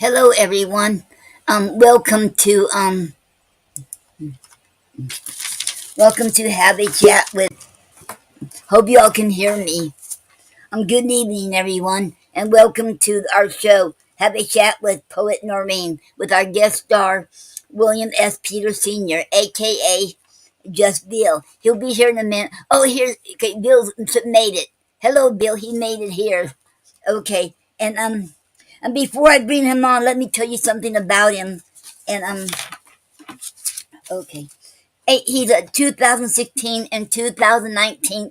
Hello everyone. Welcome to welcome to Have a Chat with. Hope you all can hear me. Good evening, everyone, and welcome to our show. Have a Chat with Poet Noreen, with our guest star William S. Peter Sr., aka Just Bill. He'll be here in a minute. Oh, here's okay. Bill made it. Hello, Bill. He made it here. Okay, and before I bring him on, let me tell you something about him. And okay. He's a 2016 and 2019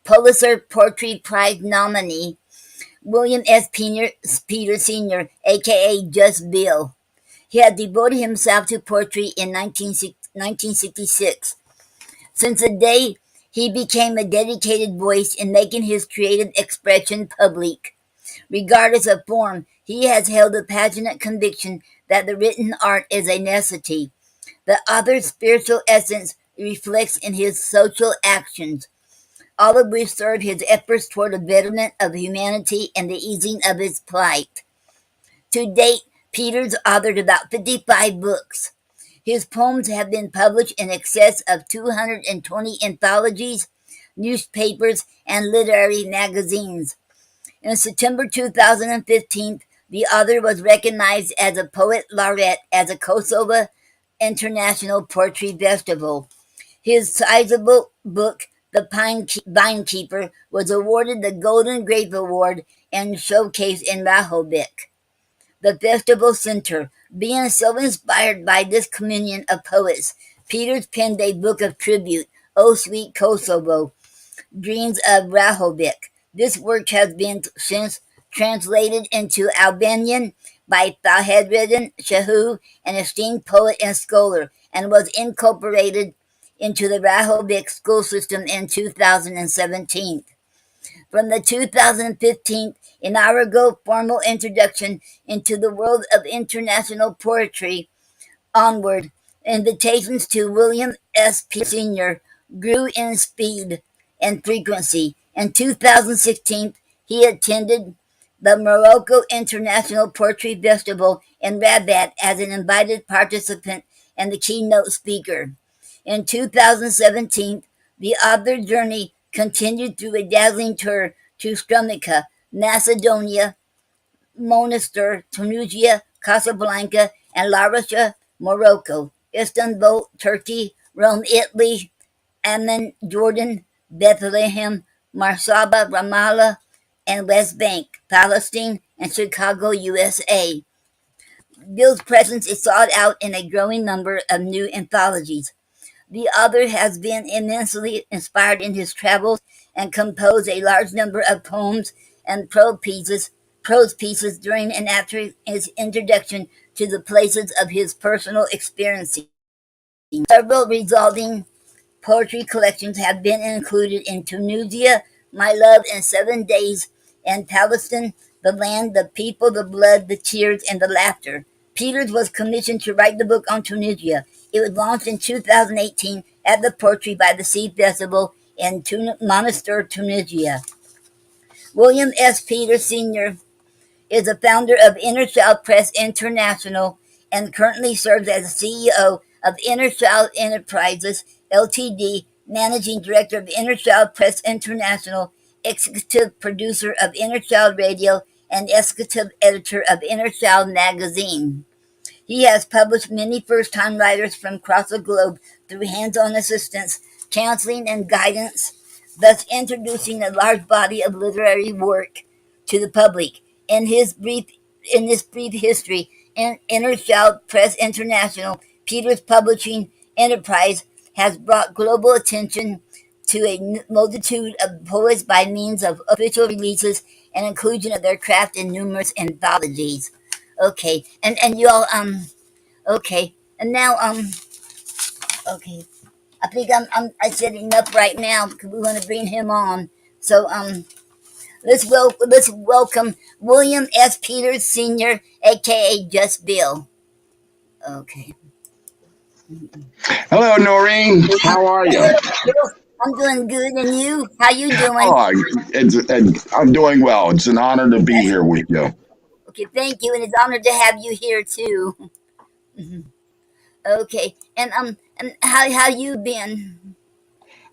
Pulitzer Poetry Prize nominee, William S. Peter Sr., aka Just Bill. He had devoted himself to poetry in 1966. Since the day he became a dedicated voice in making his creative expression public. Regardless of form, he has held a passionate conviction that the written art is a necessity. The author's spiritual essence reflects in his social actions, all of which serve his efforts toward the betterment of humanity and the easing of its plight. To date, Peters authored about 55 books. His poems have been published in excess of 220 anthologies, newspapers, and literary magazines. In September 2015, the author was recognized as a poet laureate at the Kosovo International Poetry Festival. His sizable book, The Vinekeeper, was awarded the Golden Grape Award and showcased in Reykjavik, the festival center. Being so inspired by this communion of poets, Peters penned a book of tribute, O Sweet Kosovo, Dreams of Reykjavik. This work has been since translated into Albanian by Fahedredin Shehu, an esteemed poet and scholar, and was incorporated into the Reykjavik school system in 2017. From the 2015 inaugural formal introduction into the world of international poetry onward, invitations to William S. P. Sr. grew in speed and frequency. In 2016, he attended the Morocco International Poetry Festival in Rabat as an invited participant and the keynote speaker. In 2017, the author journey continued through a dazzling tour to Strumica, Macedonia, Monastir, Tunisia, Casablanca, and Larissa, Morocco, Istanbul, Turkey, Rome, Italy, Amman, Jordan, Bethlehem, Marsaba, Ramallah, and West Bank, Palestine, and Chicago, USA. Bill's presence is sought out in a growing number of new anthologies. The author has been immensely inspired in his travels and composed a large number of poems and prose pieces during and after his introduction to the places of his personal experiences. Several resulting poetry collections have been included in Tunisia, My Love in 7 Days, and Palestine, The Land, the People, the Blood, the Tears, and the Laughter. Peters was commissioned to write the book on Tunisia. It was launched in 2018 at the Poetry by the Sea Festival in Monastir, Tunisia. William S. Peters Sr. is the founder of Inner Child Press International and currently serves as the CEO of Inner Child Enterprises Ltd., Managing Director of Inner Child Press International, Executive Producer of Inner Child Radio, and Executive Editor of Inner Child Magazine. He has published many first-time writers from across the globe through hands-on assistance, counseling, and guidance, thus introducing a large body of literary work to the public. In his brief in this brief history, Inner Child Press International, Peter's publishing enterprise, has brought global attention to a multitude of poets by means of official releases and inclusion of their craft in numerous anthologies. Okay, and you all okay, and now okay, I think I said enough right now because we want to bring him on. So let's welcome William S. Peters Sr., aka Just Bill. Okay. Hello, Noreen. How are you? Hello, Bill. I'm doing good, and you? How you doing? Oh, I'm doing well. It's an honor to be here with you. Okay, thank you, and it's an honor to have you here too. Okay, and how you been?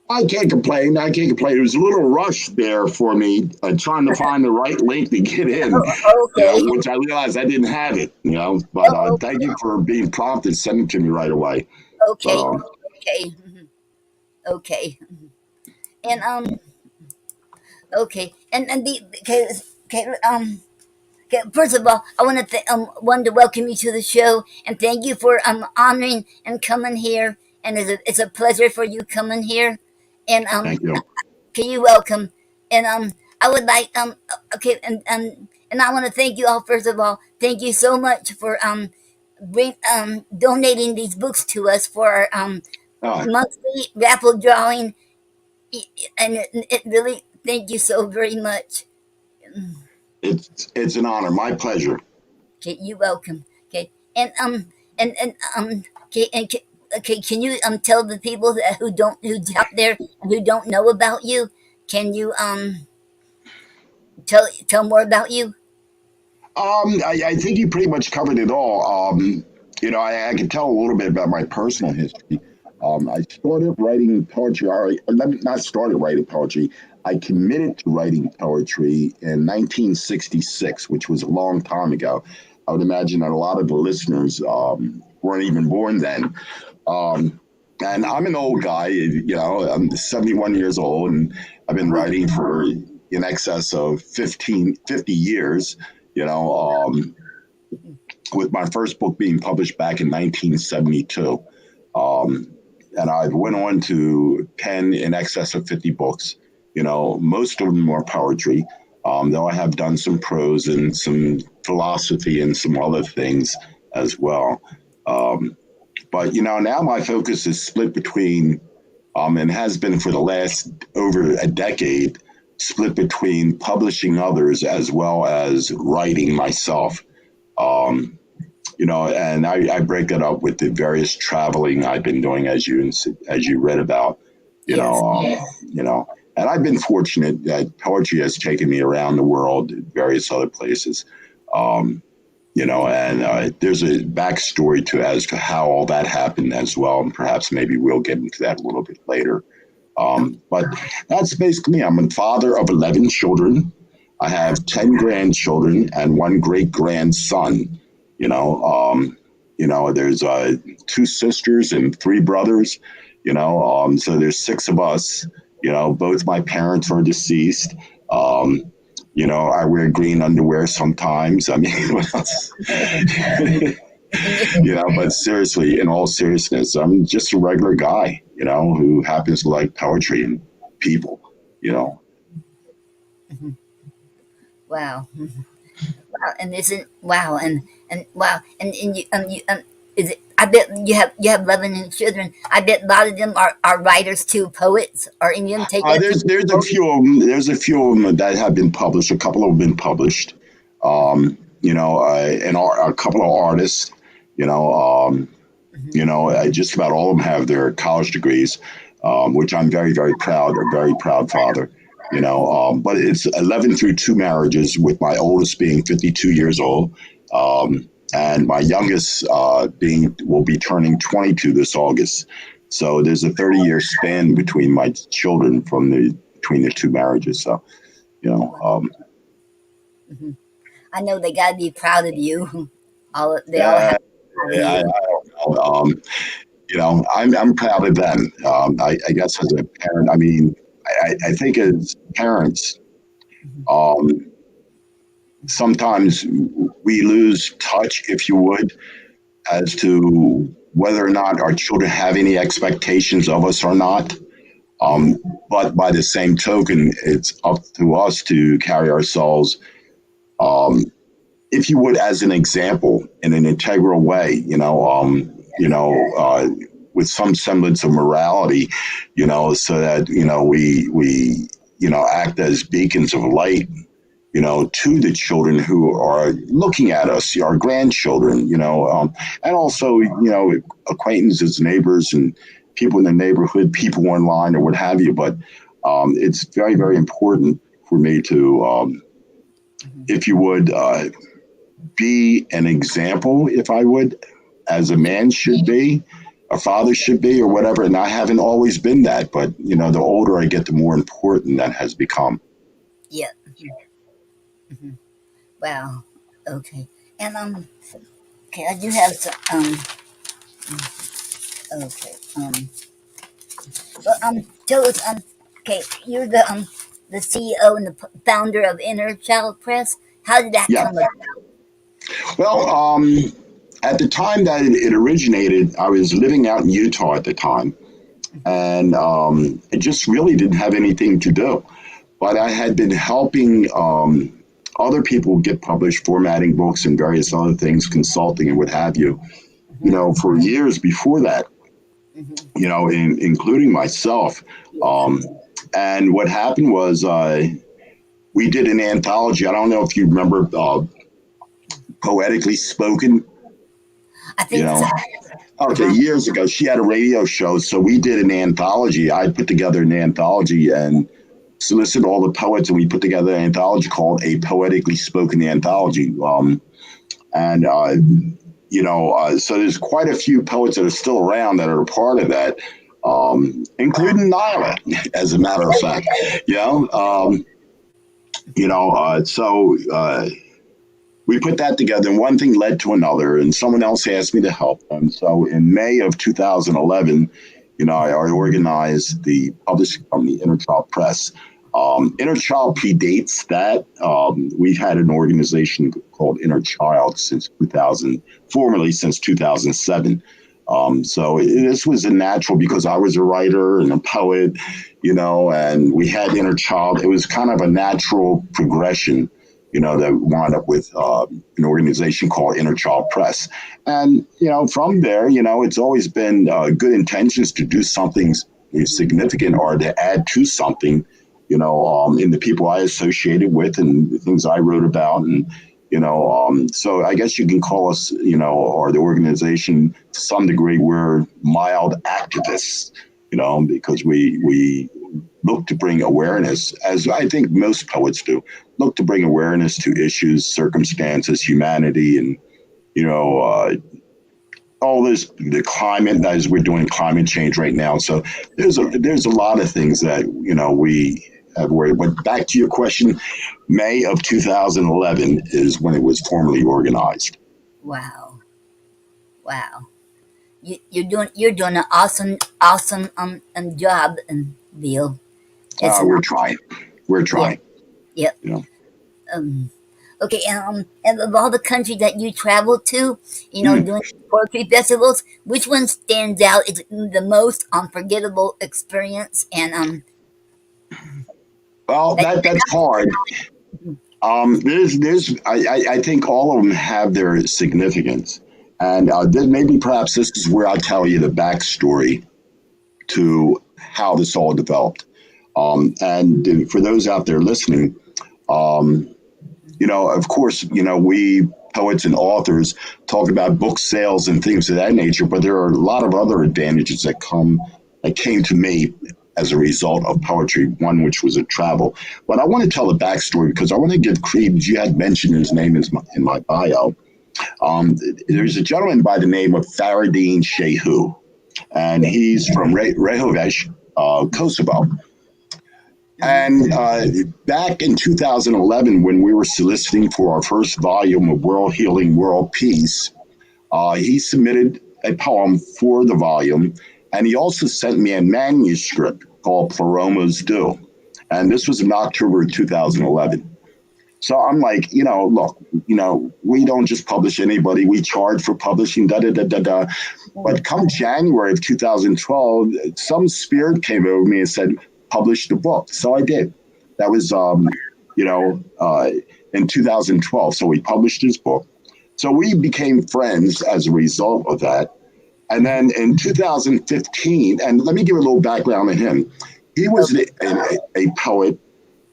I can't complain. I can't complain. It was a little rush there for me, trying to find the right link to get in, Okay. which I realized I didn't have it, But thank you for being prompt and sending it to me right away. Okay. So, Okay. Okay. And okay, and the okay, okay, first of all, I want to wanted to welcome you to the show and thank you for honoring and coming here. And it's a pleasure for you coming here. And thank you. can you welcome? And I would like okay, and I want to thank you all first of all. Thank you so much for donating these books to us for our Uh, monthly raffle drawing. And it really thank you so very much. it's an honor. My pleasure. Okay, you welcome. Okay, and okay, okay, can you tell the people that who's out there and who don't know about you? Can you tell more about you? I think you pretty much covered it all. I can tell a little bit about my personal history. I started writing poetry, or let me not started writing poetry. I committed to writing poetry in 1966, which was a long time ago. I would imagine that a lot of the listeners weren't even born then. Um, and I'm an old guy, I'm 71 years old, and I've been writing for in excess of 50 years, you know, um, with my first book being published back in 1972. Um, and I went on to pen in excess of 50 books. Most of them are poetry, though I have done some prose and some philosophy and some other things as well. But now my focus is split between, and has been for the last over a decade, split between publishing others as well as writing myself. Um, and I break that up with the various traveling I've been doing, as you read about. You Yes. know, um, you know, and I've been fortunate that poetry has taken me around the world, various other places. Um, and there's a backstory to as to how all that happened as well, and perhaps maybe we'll get into that a little bit later. But that's basically me. I'm a father of 11 children. I have 10 grandchildren and one great grandson. You know, there's two sisters and three brothers. So there's six of us. Both my parents are deceased. Um, I wear green underwear sometimes. I mean, what else? But seriously, in all seriousness, I'm just a regular guy, who happens to like poetry and people, you know. Wow. Wow, and isn't wow, and wow, and you is it? I bet you have 11 children. I bet a lot of them are writers too, poets. Are any of them taking it from There's a poetry? few of them. There's a few of them that have been published. A couple have been published. And a couple of artists. You know, um, just about all of them have their college degrees, which I'm very, very proud. A very proud father. But it's 11 through two marriages, with my oldest being 52 years old. And my youngest being will be turning 22 this August. So there's a 30-year span between my children between the two marriages. So you know, Wow. um, Hmm. I know they got to be proud of you. They all have uh, to be proud of I you. don't know. I'm proud of them. I guess as a parent, I mean, I think as parents, Mhm. um, sometimes we lose touch, if you would, as to whether or not our children have any expectations of us or not. Yeah. But by the same token, it's up to us to carry ourselves, um, if you would, as an example in an integral way. With some semblance of morality, so that we act as beacons of light, to the children who are looking at us, our grandchildren, and also, acquaintances, neighbors, and people in the neighborhood, people online, or what have you. But it's very, very important for me to, Hmm. if you would, be an example, if I would, as a man should be, a father should be, or whatever. And I haven't always been that, but the older I get, the more important that has become. Yeah. Hmm. Wow. Okay. And okay, I do have some. Okay. Well, tell us. Okay, you're the CEO and the founder of Inner Child Press. How did that Yeah. come about? Well, at the time that it originated, I was living out in Utah at the time, and I just really didn't have anything to do. But I had been helping other people get published, formatting books and various other things, consulting and what have you, Hmm. for years before that, Hmm. including myself. Yeah. Um, and what happened was we did an anthology. I don't know if you remember Poetically Spoken, I you think so. know. Okay, Uh-huh. years ago, she had a radio show, so we did an anthology. I put together an anthology and solicited all the poets, and we put together an anthology called A Poetically Spoken Anthology. And so there's quite a few poets that are still around that are a part of that, Wow. including Nyla, as a matter of fact. You know, um, so we put that together, and one thing led to another, and someone else asked me to help them. So in May of 2011, I organized the publishing company, Inner Child Press. Inner Child predates that. We've had an organization called Inner Child since 2000, formerly since 2007. So this was a natural, because I was a writer and a poet, and we had Inner Child. It was kind of a natural progression, that wound up with an organization called Inner Child Press. And, from there, it's always been good intentions to do something significant or to add to something, in the people I associated with and the things I wrote about. And, so I guess you can call us, or the organization, to some degree, we're mild activists, because we look to bring awareness, as I think most poets do, look to bring awareness to issues, circumstances, humanity, and all this, the climate, as we're doing climate change right now. So there's a lot of things that we have worried. But back to your question, May of 2011 is when it was formally organized. Wow. Wow. You're doing an awesome job, Bill. It's an We're trying. We're yeah. trying. Yep. You know. Um. Okay. And of all the countries that you travel to, Mm. doing poetry festivals, which one stands out? Is the most unforgettable experience? And Well, that that's hard. I think all of them have their significance, and maybe perhaps this is where I'll tell you the backstory to how this all developed. And for those out there listening, um, of course, we poets and authors talk about book sales and things of that nature, but there are a lot of other advantages that came to me as a result of poetry, one which was a travel. But I want to tell the backstory because I want to give credence. You had mentioned his name in my bio. There's a gentleman by the name of Faradine Shehu, and he's from Rehovec, Kosovo. And back in 2011, when we were soliciting for our first volume of World Healing, World Peace, he submitted a poem for the volume, and he also sent me a manuscript called Pleroma's Dew. And this was in October of 2011. So I'm like, look, we don't just publish anybody. We charge for publishing, da da da da da. But come January of 2012, some spirit came over me and said, publish the book. So I did. That was, in 2012. So we published his book. So we became friends as a result of that. And then in 2015, and let me give a little background on him. He was a poet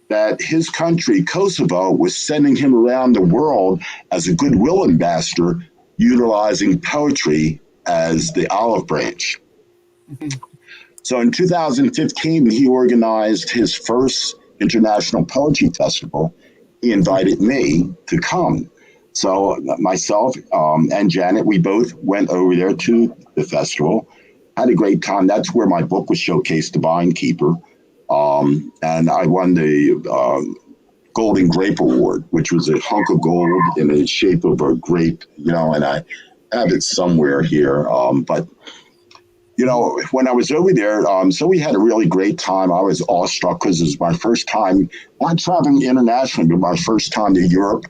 that his country, Kosovo, was sending him around the world as a goodwill ambassador, utilizing poetry as the olive branch. So in 2015, he organized his first international poetry festival. He invited me to come. So myself and Janet, we both went over there to the festival, had a great time. That's where my book was showcased, The Vine Keeper. And I won the Golden Grape Award, which was a hunk of gold in the shape of a grape, and I have it somewhere here. But when I was over there, so we had a really great time. I was awestruck because it was my first time, not traveling internationally, but my first time to Europe.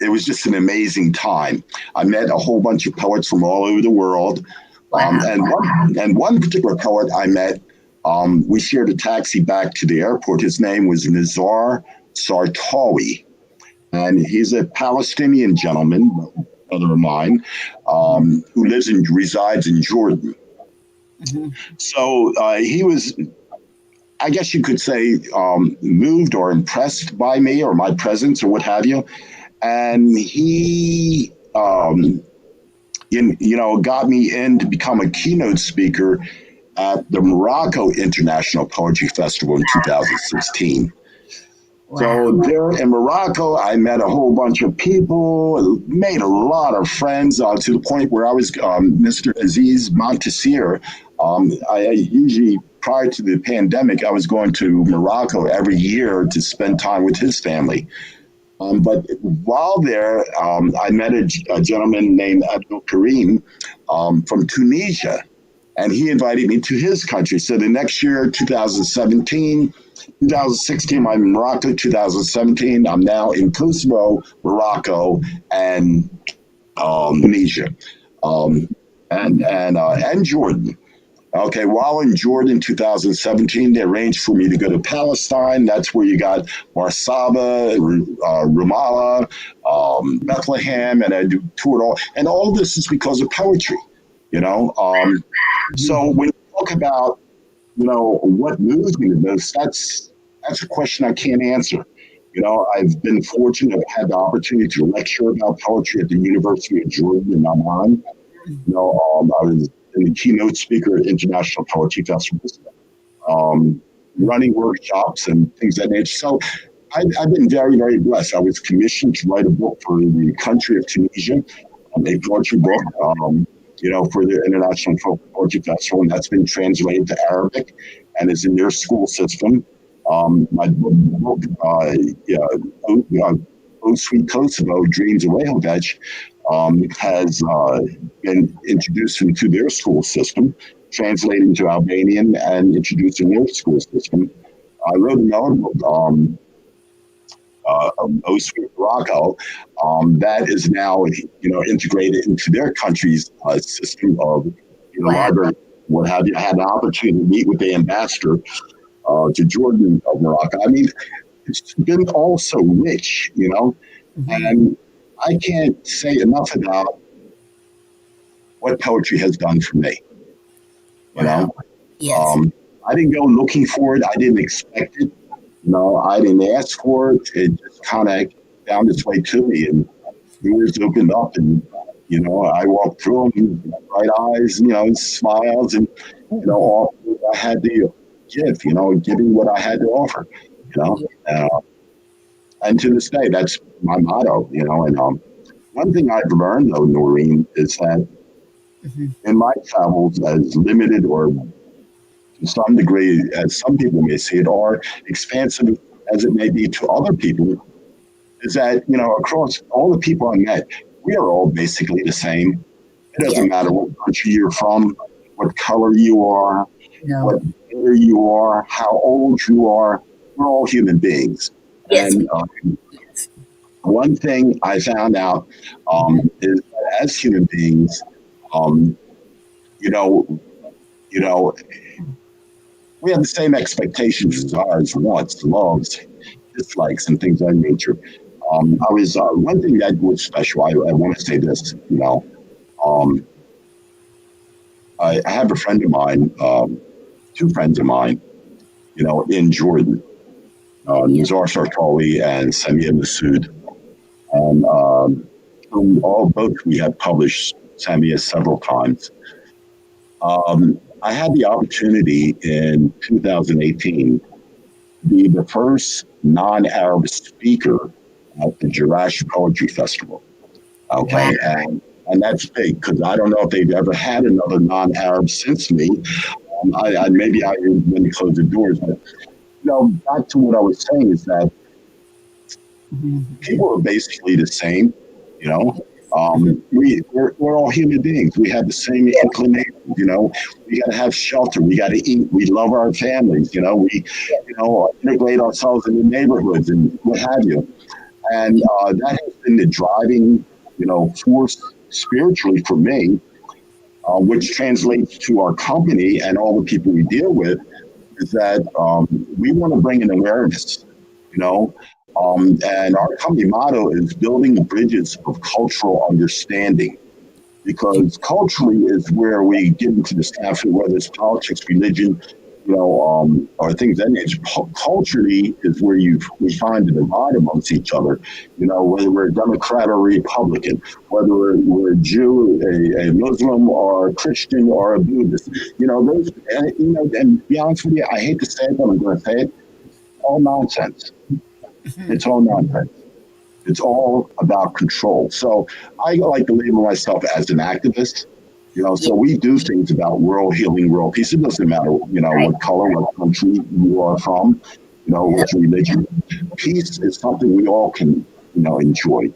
It was just an amazing time. I met a whole bunch of poets from all over the world. And one particular poet I met, we shared a taxi back to the airport. His name was Nizar Sartawi. And he's a Palestinian gentleman, brother of mine, who resides in Jordan. So he was, I guess you could say, moved or impressed by me or my presence or what have you. And he, got me in to become a keynote speaker at the Morocco International Poetry Festival in 2016. Wow. So there in Morocco, I met a whole bunch of people, made a lot of friends to the point where I was Mr. Aziz Montasir. I usually, prior to the pandemic, I was going to Morocco every year to spend time with his family. But while there, I met a gentleman named Abdul Karim from Tunisia, and he invited me to his country. So the next year, 2016, I'm in Morocco. 2017, I'm now in Kosovo, Morocco, and Tunisia, and Jordan. Okay, while in Jordan 2017, they arranged for me to go to Palestine. That's where you got Marsaba, Ramallah, Bethlehem, and I toured all. And all of this is because of poetry, So when you talk about, what moves me the most, that's a question I can't answer. I've been fortunate to have the opportunity to lecture about poetry at the University of Jordan in Amman. I was the keynote speaker at international poetry festivals, running workshops and things of that nature. So I've been very, very blessed. I was commissioned to write a book for the country of Tunisia, a poetry book, for the International Poetry Festival, and that's been translated to Arabic and is in their school system. My book, Oh Sweet Kosovo, Dreams of Rehovec, has been introduced into their school system, translated into Albanian and introduced in their school system. I wrote another book, Oh Sweet Morocco, that is now integrated into their country's system of library, what have you. I had an opportunity to meet with the ambassador to Jordan of Morocco. I mean, it's been all so rich, and I can't say enough about what poetry has done for me. Yes. I didn't go looking for it. I didn't expect it. I didn't ask for it. It just kind of found its way to me, and doors opened up, and I walked through them, bright eyes, smiles, and all I had to give, giving what I had to offer, and to this day, that's my motto, And one thing I've learned, though, Noreen, is that in my travels, as limited or to some degree, as some people may see it, or expansive as it may be to other people, is that, across all the people I met, we are all basically the same. It doesn't Yes. matter what country you're from, what color you are, No. what gender you are, how old you are. We're all human beings. Yes. And Yes. one thing I found out is that as human beings, um, you know, you know, we have the same expectations, desires, wants, loves, dislikes, and things of that nature. I was one thing that was special. I want to say this. Um, I have a friend of mine, two friends of mine, in Jordan, Yeah. Nizar Sartali and Samia Masood. And both we have published Samia several times. I had the opportunity in 2018 to be the first non-Arab speaker at the Jerash Poetry Festival. Wow. Okay, and that's big because I don't know if they've ever had another non-Arab since me. Maybe I when they closed the doors, but back to what I was saying is that Mhm. people are basically the same. You know, Mhm. we're all human beings. We have the same inclinations. We got to have shelter. We got to eat. We love our families. We integrate ourselves in the neighborhoods and what have you. And that has been the driving force spiritually for me, which translates to our company and all the people we deal with is that we want to bring an awareness, you know, and our company motto is building bridges of cultural understanding because culturally is where we get into this conflict, whether it's politics, religion, or things of that nature. Culturally is where we find the divide amongst each other. Whether we're a Democrat or Republican, whether we're a Jew, a Muslim, or a Christian, or a Buddhist. Those, and to be honest with you, I hate to say it, but I'm going to say it. All nonsense. It's all nonsense. It's all about control. So I like to label myself as an activist. Yeah. So we do things about world healing, world peace. It doesn't matter, Right. what color, what country you are from, Yeah. what religion. Peace is something we all can, enjoy.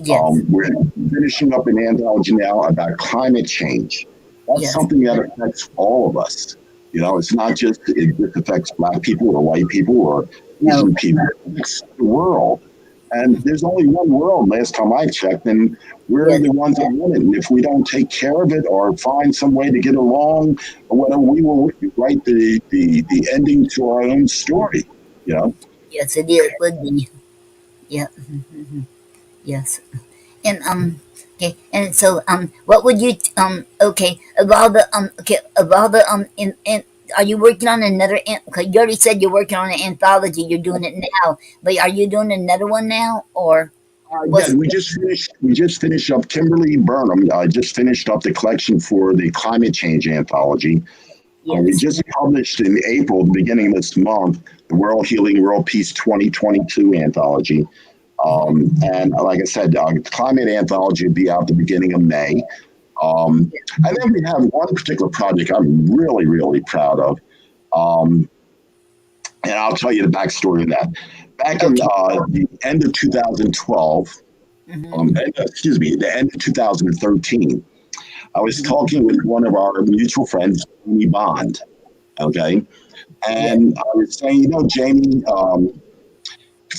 Yes. We're finishing up an anthology now about climate change. That's Yes. something that affects all of us. It's not just it just affects black people or white people or No. Asian people. It affects the world. And there's only one world last time I checked, and we're Yes. the ones that want it. And if we don't take care of it or find some way to get along or whatever, we will write the ending to our own story, you know? Yes. It is. Would be. Yeah. Yes. And okay, and so what would you okay about the in are you working on another okay, you already said you're working on an anthology, you're doing it now, but are you doing another one now or Yeah, was we just finished. We just finished up. Kimberly Burnham just finished up the collection for the climate change anthology. We yes. just published in April, the beginning of this month, the World Healing, World Peace 2022 anthology. And like I said, climate anthology will be out the beginning of May. And then we have one particular project I'm really, really proud of. Um, and I'll tell you the backstory of that. Back in Okay. the end of 2012, Mm-hmm. excuse me, the end of 2013, I was Mm-hmm. talking with one of our mutual friends, Jamie Bond. Okay. Yes. And I was saying, Jamie,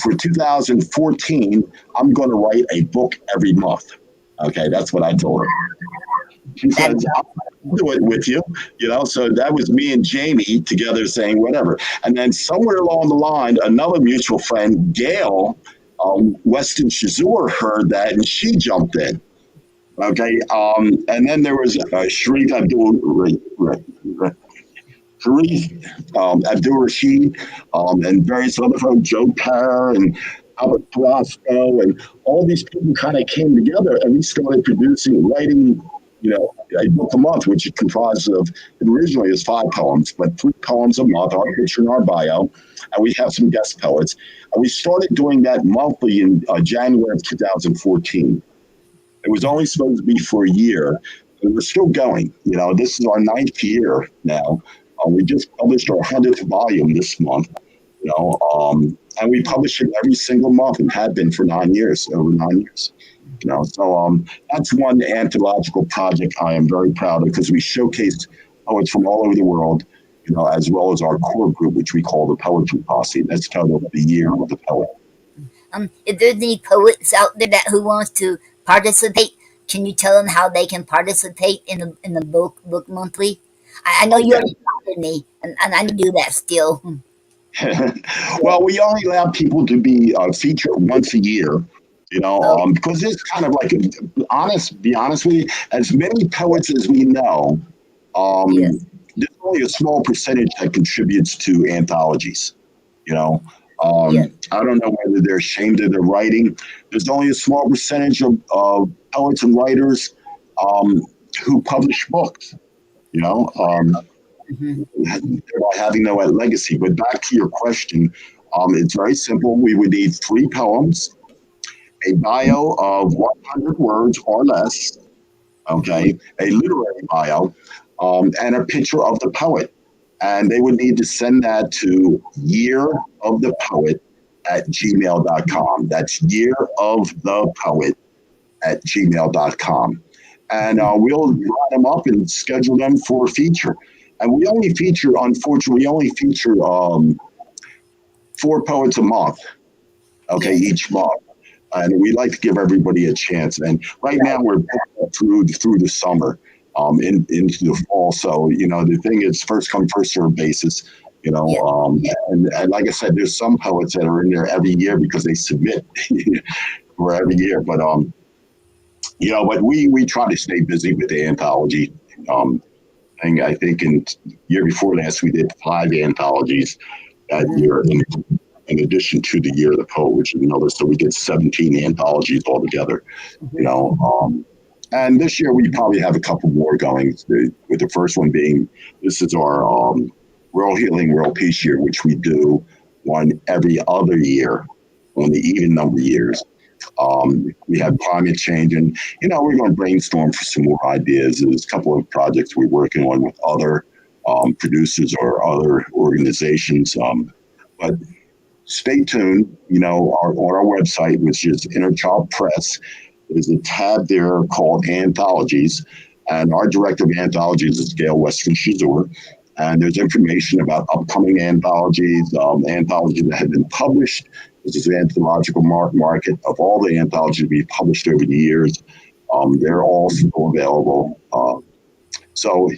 for 2014, I'm going to write a book every month. Okay. That's what I told her. She That says, I'll do it with you. So that was me and Jamie together saying whatever. And then somewhere along the line, another mutual friend, Gail, Weston Shazur, heard that and she jumped in. Okay. And then there was Sharif Abdul Sharif Abdul Rashid and various other folks, Joe Kerr and Albert Carrasco, and all these people kind of came together and we started producing, writing, a book a month, which is comprised of, originally is 5 poems, but 3 poems a month, our picture and our bio, and we have some guest poets. And we started doing that monthly in January of 2014. It was only supposed to be for a year, and we're still going. This is our ninth year now. We just published our 100th volume this month. And we publish it every single month and have been for 9 years, over 9 years. So that's one anthological project I am very proud of because we showcase poets from all over the world, as well as our core group, which we call the Poetry Posse. That's titled The Year of the Poet. If there's any poets out there that who wants to participate, can you tell them how they can participate in the book monthly? I know Oh, you yeah. already told me, and I need to do that still. Well, we only allow people to be featured once a year, Oh, because it's kind of like, be honest with you, as many poets as we know, um, yes, there's only a small percentage that contributes to anthologies. You know, yes, I don't know whether they're ashamed of their writing. There's only a small percentage of poets and writers um, who publish books. You know, hmm, thereby having no legacy. But back to your question, it's very simple. We would need 3 poems, a bio of 100 words or less, hmm, okay, a literary bio, and a picture of the poet. And they would need to send that to yearofthepoet@gmail.com. That's yearofthepoet@gmail.com. And hmm, we'll line them up and schedule them for a feature. And unfortunately, we only feature 4 poets a month, okay, yes, each month. And we like to give everybody a chance. And right now right, we're through the summer, into the fall. So the thing is, first come first serve basis. yes, And like I said, there's some poets that are in there every year because they submit for every year. But we try to stay busy with the anthology. Um, thing. I think in year before last we did 5 anthologies that hmm, year, in addition to the Year of the Poet, which is another. So we did 17 anthologies altogether. You hmm, know, um, and this year we probably have a couple more going. With the first one being, this is our World Healing, World Peace year, which we do one every other year on the even number of years. We have climate change, and we're going to brainstorm for some more ideas. There's a couple of projects we're working on with other producers or other organizations. But stay tuned. On our website, which is Inner Child Press, there's a tab there called Anthologies, and our director of anthologies is Gail Western Shazur. And there's information about upcoming anthologies that have been published. This is the anthological market of all the anthologies we've published over the years. They're all still available. So,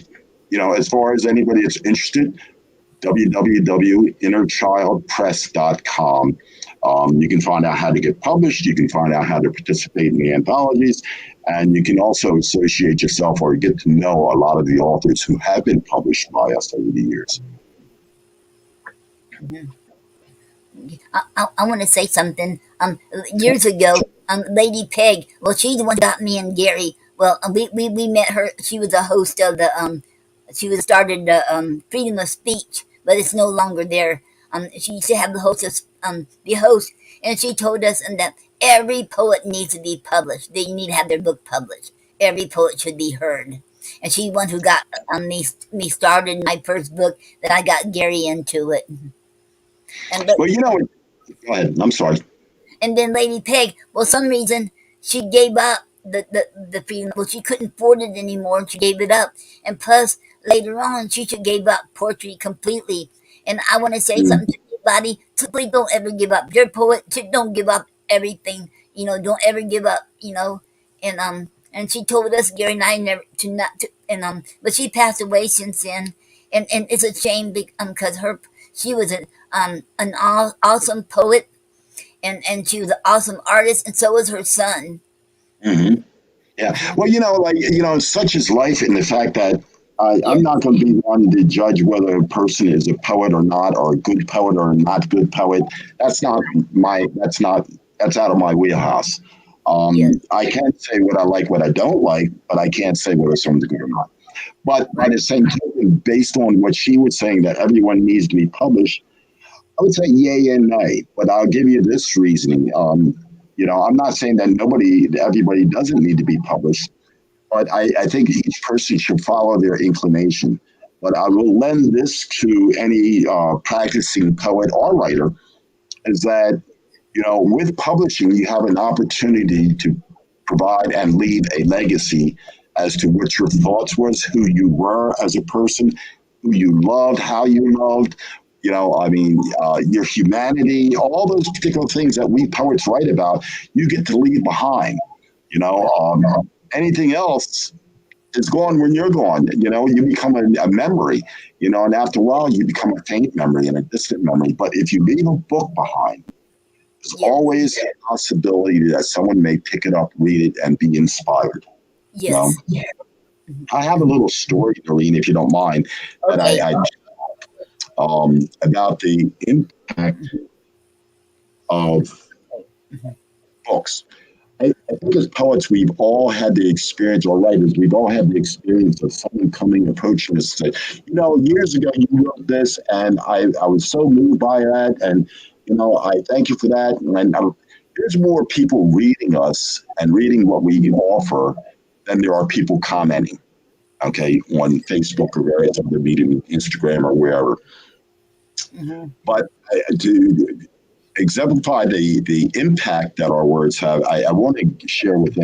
as far as anybody that's interested, www.innerchildpress.com. You can find out how to get published. You can find out how to participate in the anthologies. And you can also associate yourself or get to know a lot of the authors who have been published by us over the years. hmm. I want to say something. Years ago, Lady Peg. Well, she's the one who got me and Gary. Well, we met her. She was a host of the She was started the freedom of speech, but it's no longer there. She used to have the host, and she told us that every poet needs to be published. They need to have their book published. Every poet should be heard. And she's one who got me started in my first book. That I got Gary into it. And but Well, go ahead. I'm sorry. And then Lady Peg, well, some reason she gave up the freedom. Well, she couldn't afford it anymore, and she gave it up. And plus, later on, she should gave up poetry completely. And I want to say Mm-hmm. something to anybody: please don't ever give up. Your poet, don't give up everything. Don't ever give up. And she told us, Gary and I, never to not to. But she passed away since then, and it's a shame because she was an awesome poet, and she was an awesome artist, and so was her son. Mm-hmm. Yeah. Hmm. Well, such is life in the fact that I'm Yes. not going to be one to judge whether a person is a poet or not, or a good poet or not good poet. That's not my. That's not. That's out of my wheelhouse. Yes. I can't say what I like, what I don't like, but I can't say whether someone's good or not. But by Right. the same token, based on what she was saying, that everyone needs to be published, I would say yay and nay. But I'll give you this reasoning. I'm not saying that everybody doesn't need to be published, but I think each person should follow their inclination. But I will lend this to any practicing poet or writer is that, with publishing, you have an opportunity to provide and leave a legacy as to what your thoughts was, who you were as a person, who you loved, how you loved. Your humanity, all those particular things that we poets write about, you get to leave behind. You know, anything else is gone when you're gone. You become a memory. And after a while, you become a faint memory and a distant memory. But if you leave a book behind, there's Yes. always a possibility that someone may pick it up, read it, and be inspired. You know, Yes. Mhm. I have a little story, Noreen, if you don't mind, that Okay. about the impact of Mhm. books. I think as poets, we've all had the experience, or writers, we've all had the experience of someone coming, approaching us, and say, years ago you wrote this, and I was so moved by that, and I thank you for that. And there's more people reading us and reading what we offer than there are people commenting. Okay, on Facebook or various other media, Instagram or wherever. Mhm. But to exemplify the impact that our words have, I want to share with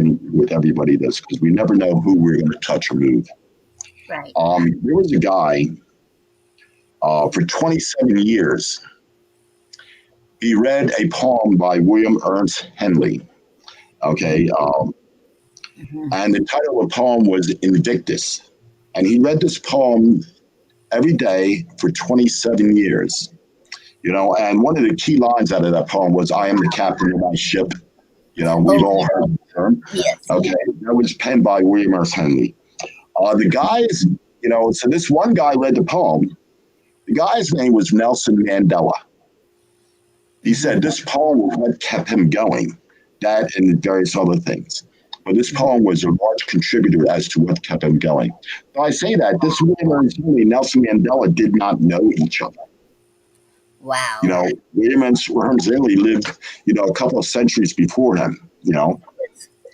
everybody this because we never know who we're going to touch or move. Right. There was a guy for 27 years. He read a poem by William Ernst Henley. Mhm. Okay, Mhm. and the title of the poem was Invictus. And he read this poem every day for 27 years. And one of the key lines out of that poem was, "I am the captain of my ship." We've Oh, all heard the term. yes. Okay, that was penned by William S. Henley. The guys, so this one guy read the poem. The guy's name was Nelson Mandela. He said Mhm. this poem was what kept him going, that and various other things. But this Mhm. poem was a large contributor as to what kept him going. So I say that this William S. Henley and Nelson Mandela did not know each other. Wow. William S. Henley lived, a couple of centuries before him. Yes.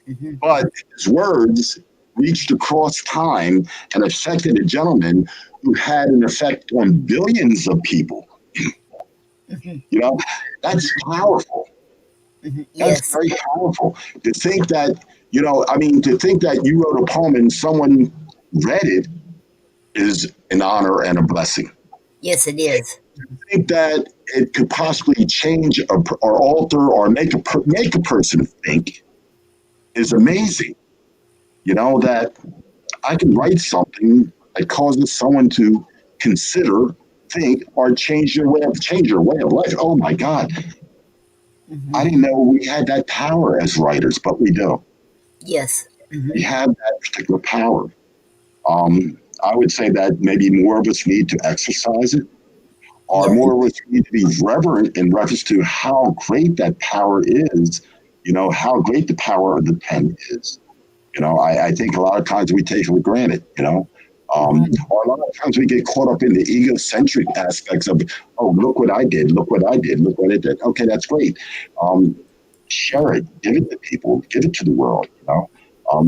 Mhm. But his words reached across time and affected a gentleman who had an effect on billions of people. Mhm. You know, that's powerful. Mhm. That's Yes. very powerful. To think that, to think that you wrote a poem and someone read it is an honor and a blessing. Yes, it is. Think that it could possibly change or alter or make a person think is Mhm. amazing. That I can write something that causes someone to consider, think, or change their way of life. Oh my God. I Mhm. didn't know we had that power as writers, but we do. Yes. We Mhm. have that particular power. I would say that maybe more of us need to exercise it, or Yes. more of us need to be reverent in reference to how great that power is, how great the power of the pen is. I think a lot of times we take it for granted. Mhm. Or a lot of times we get caught up in the egocentric aspects of, oh, look what I did, look what I did, look what I did. Okay, that's great. Um, Share Mhm. it, give it to people, give it to the world.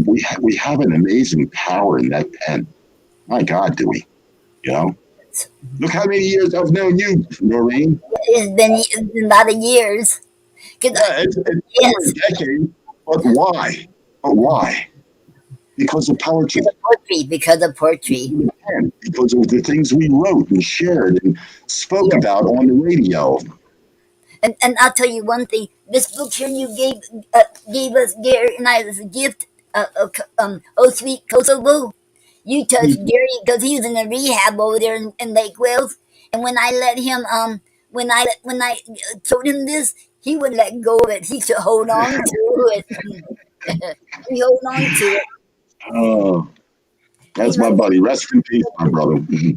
We have an amazing power in that pen. My God, do we? You know, Yes. look how many years I've known you, Noreen. It's been a lot of years. Cause Yeah, it's over a yes, decade. But why? But why? Because of poetry. because of poetry. Because of the things we wrote and shared and spoke Yes. about on the radio. And I'll tell you one thing. This book here you gave us Gary and I as a gift. Oh sweet Kosovo. You touched Gary because he was in a rehab over there in Lake Wales. And when I told him this, he would let go of it. He should hold on to it. He hold on to it. Oh, Hey, That's my my name buddy. Rest in peace, my brother. is.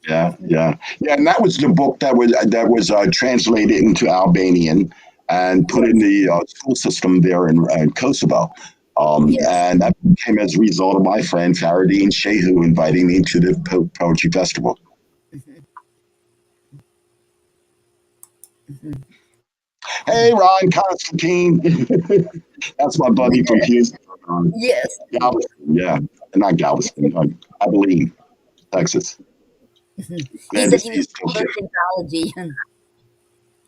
Yeah, yeah, yeah. And that was the book that was translated into Albanian and put in Yes, the school system there in Kosovo. yes. And that came as a result of my friend Faradine Shehu inviting me to the poetry festival. Mhm, Hey, Ron Constantine. That's my buddy from Houston, yes. Galveston. Yeah, not Galveston, Abilene, Texas. He Glad to said see he was you still first here. in biology.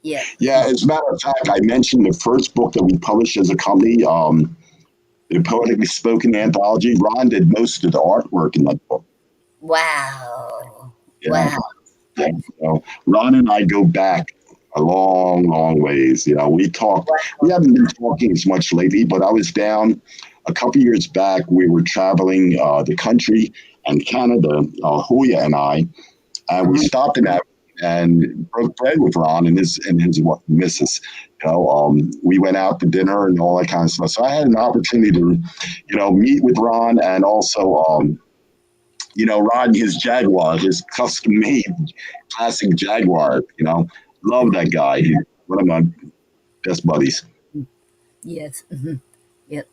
Yeah. Yeah, as a matter of fact, I mentioned the first book that we published as a company, the Poetically Spoken Anthology. Ron did most of the artwork in that book. Wow. Yeah, Wow. yeah. Ron and I go back a long, long ways. We talk. We Wow. haven't been talking as much lately, but I was down a couple years back. We were traveling the country and Canada, Hoya and I, and we Uh-huh. stopped in that and broke bread with Ron and his missus. We went out to dinner and all that kind of stuff. So I had an opportunity to, meet with Ron and also, Ron, his Jaguar, his custom made classic Jaguar. Love that guy. He's one of my best buddies. Yes. Yep.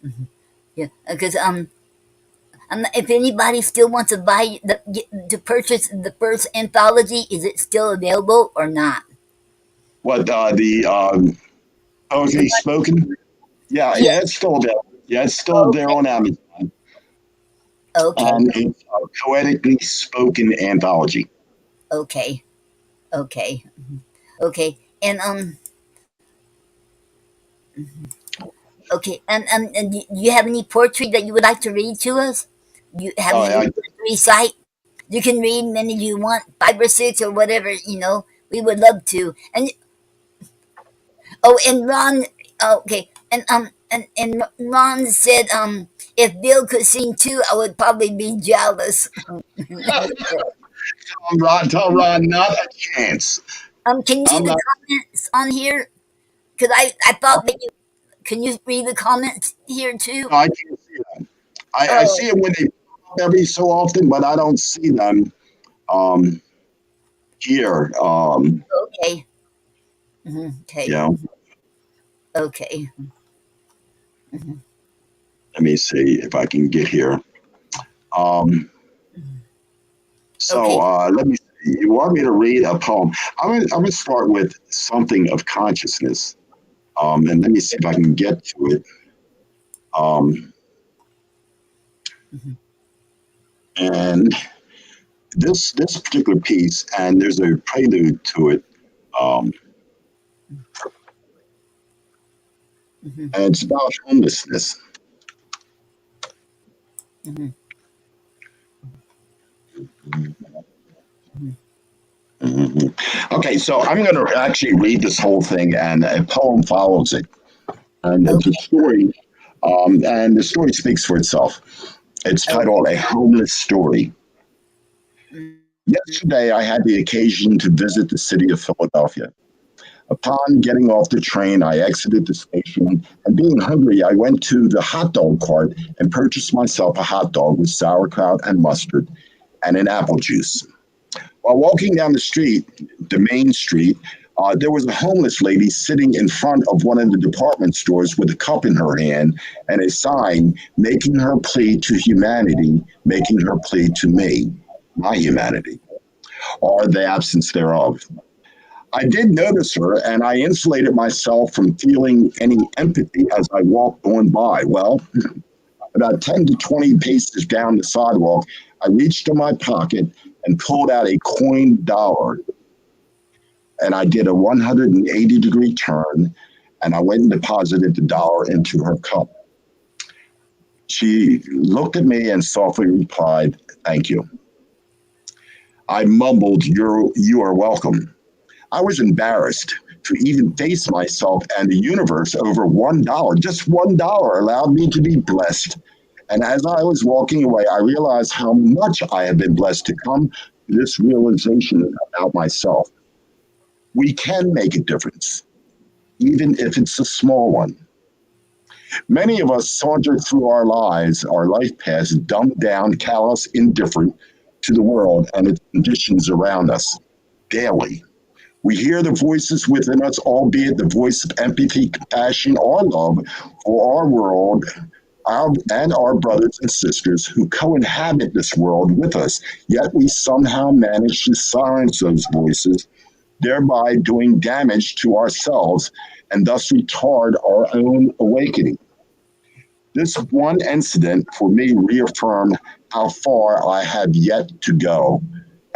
Yeah. Because if anybody still wants to to purchase the first anthology, is it still available or not? What the The poetry one, spoken? Yeah, yeah. yeah, it's still there. Yeah, it's still there Okay. on Amazon, Okay. and it's a poetically spoken anthology. Okay. Okay. Okay. And okay. And do you have any poetry that you would like to read to us? You have Oh, any yeah, to recite? You can read many you want, 5 or 6 or whatever. We would love to. And and Ron. Okay. And Ron said, if Bill could sing too, I would probably be jealous. Tell Ron, not a chance. Can you see I'm the not. comments on here? Because I thought maybe, can you read the comments here too? I can't see them. I Oh, see it when they pop up every so often, but I don't see them um, here. okay. Okay. You know, Okay. let me see if I can get here. Um, so Okay. let me see. You want me to read a poem? I'm gonna start with something of consciousness, and let me see if I can get to it. Um, and this particular piece, and there's a prelude to it, um, and it's about homelessness. Mhm. Okay, so I'm going to actually read this whole thing, and a poem follows it, and it's a Okay. story, and the story speaks for itself. It's Okay. titled "A Homeless Story." Yesterday, I had the occasion to visit the city of Philadelphia. Upon getting off the train, I exited the station, and being hungry, I went to the hot dog cart and purchased myself a hot dog with sauerkraut and mustard and an apple juice. While walking down the main street, there was a homeless lady sitting in front of one of the department stores with a cup in her hand and a sign making her plea to humanity, making her plea to me, my humanity, or the absence thereof. I did notice her, and I insulated myself from feeling any empathy as I walked on by. Well, about 10 to 20 paces down the sidewalk, I reached in my pocket and pulled out a coined dollar, and I did a 180-degree turn, and I went and deposited the dollar into her cup. She looked at me and softly replied, "Thank you." I mumbled, You are welcome." I was embarrassed to even face myself and the universe over $1. Just $1 allowed me to be blessed. And as I was walking away, I realized how much I have been blessed to come to this realization about myself. We can make a difference, even if it's a small one. Many of us saunter through our lives, our life paths, dumbed down, callous, indifferent to the world and its conditions around us daily. We hear the voices within us, albeit the voice of empathy, compassion, or love for our world and our brothers and sisters who co-inhabit this world with us. Yet we somehow manage to silence those voices, thereby doing damage to ourselves and thus retard our own awakening. This one incident for me reaffirmed how far I have yet to go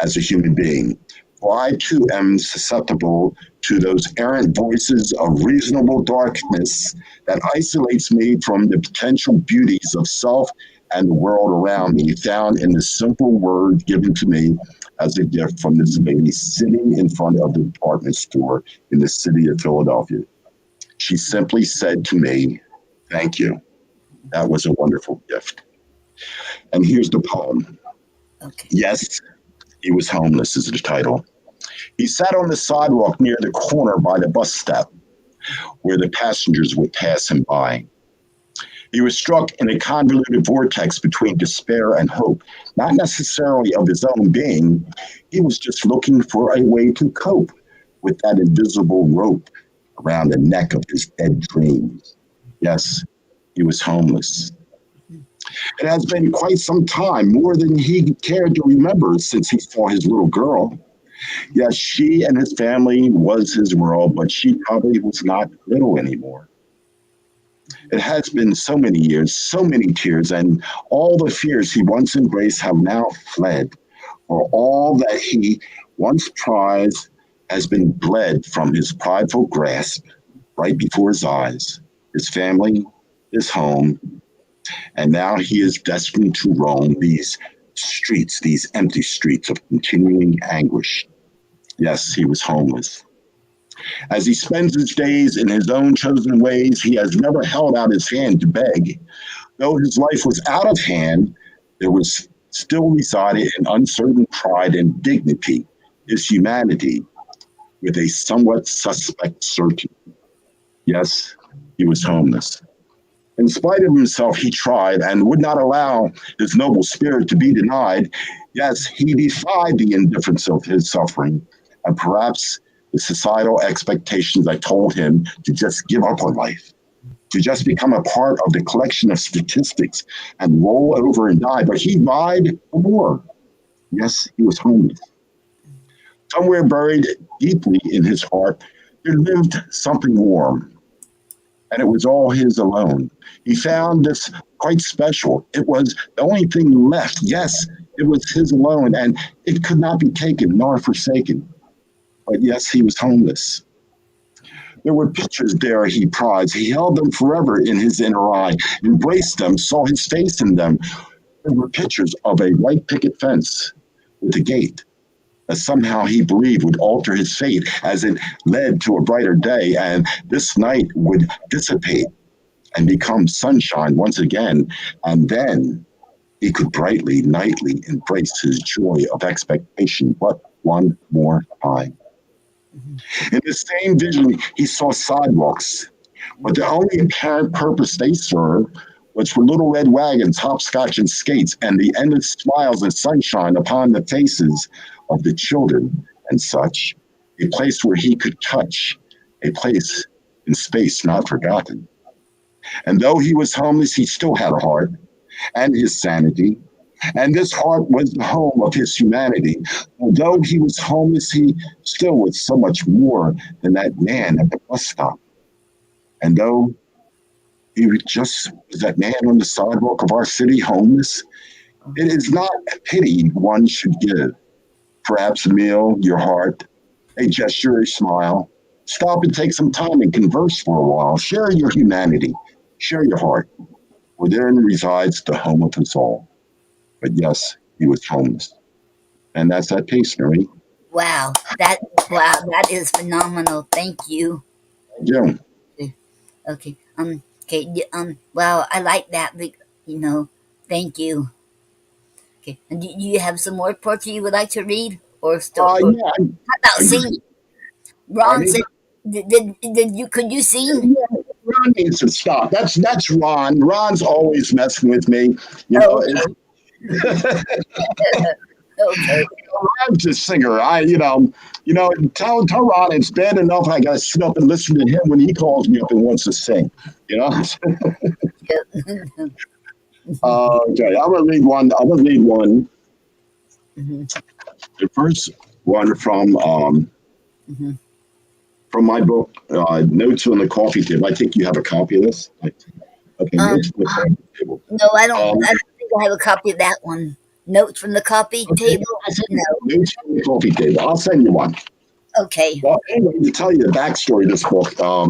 as a human being. For I too am susceptible to those errant voices of reasonable darkness that isolates me from the potential beauties of self and the world around me, found in the simple word given to me as a gift from this lady sitting in front of the department store in the city of Philadelphia. She simply said to me, "Thank you. That was a wonderful gift." And here's the poem. Okay. Yes, he was homeless, is the title. He sat on the sidewalk near the corner by the bus stop where the passengers would pass him by. He was struck in a convoluted vortex between despair and hope, not necessarily of his own being. He was just looking for a way to cope with that invisible rope around the neck of his dead dreams. Yes, he was homeless. It has been quite some time, more than he cared to remember since he saw his little girl. Yes, she and his family was his world, but she probably was not little anymore. It has been so many years, so many tears, and all the fears he once embraced have now fled, for all that he once prized has been bled from his prideful grasp right before his eyes, his family, his home, and now he is destined to roam these streets, these empty streets of continuing anguish. Yes, he was homeless. As he spends his days in his own chosen ways, he has never held out his hand to beg. Though his life was out of hand, there was still resided an uncertain pride and dignity, his humanity, with a somewhat suspect certainty. Yes, he was homeless. In spite of himself, he tried and would not allow his noble spirit to be denied. Yes, he defied the indifference of his suffering and perhaps the societal expectations that told him to just give up on life, to just become a part of the collection of statistics and roll over and die. But he died for more. Yes, he was homeless. Somewhere buried deeply in his heart, there lived something warm, and it was all his alone. He found this quite special. It was the only thing left. Yes, it was his alone, and it could not be taken nor forsaken. But yes, he was homeless. There were pictures there he prized. He held them forever in his inner eye, embraced them, saw his face in them. There were pictures of a white picket fence with a gate that somehow he believed would alter his fate as it led to a brighter day, and this night would dissipate and become sunshine once again, and then he could brightly, nightly embrace his joy of expectation but one more time. Mhm. In the same vision, he saw sidewalks, but the only apparent purpose they served was for little red wagons, hopscotch, and skates, and the endless smiles and sunshine upon the faces of the children and such. A place where he could touch, a place in space not forgotten. And though he was homeless, he still had a heart and his sanity. And this heart was the home of his humanity. Although he was homeless, he still was so much more than that man at the bus stop. And though he was just was that man on the sidewalk of our city homeless, it is not a pity one should give. Perhaps a meal, your heart, a gesture, a smile. Stop and take some time and converse for a while. Share your humanity, share your heart, for therein resides the home of us all. But yes, he was homeless. And that's that piece, Noreen. Wow, that is phenomenal. Thank you. Yeah. Okay. Okay. Wow, I like that. You know. Thank you. Okay. And do you have some more poetry you would like to read, or still? Or Yeah, how about I sing? I Ron need said, "Did you could you sing?" Ron needs to stop. That's Ron. Ron's always messing with me. You know, Okay. Okay. Ron's a singer. Tell Ron it's bad enough I got to sit up and listen to him when he calls me up and wants to sing. You know. Yeah. Okay, I'm gonna read one. I'm gonna read one. Mhm, The first one mhm. from my book, Notes on the Coffee Table. I think you have a copy of this. Okay, Um, Notes on the Coffee Table. no, I don't. Um, I don't think I have a copy of that one. Notes from the copy okay, table. I sent No. you Notes on the Coffee Table. I'll send you one. Okay. Well, anyway, to tell you the backstory of this book, I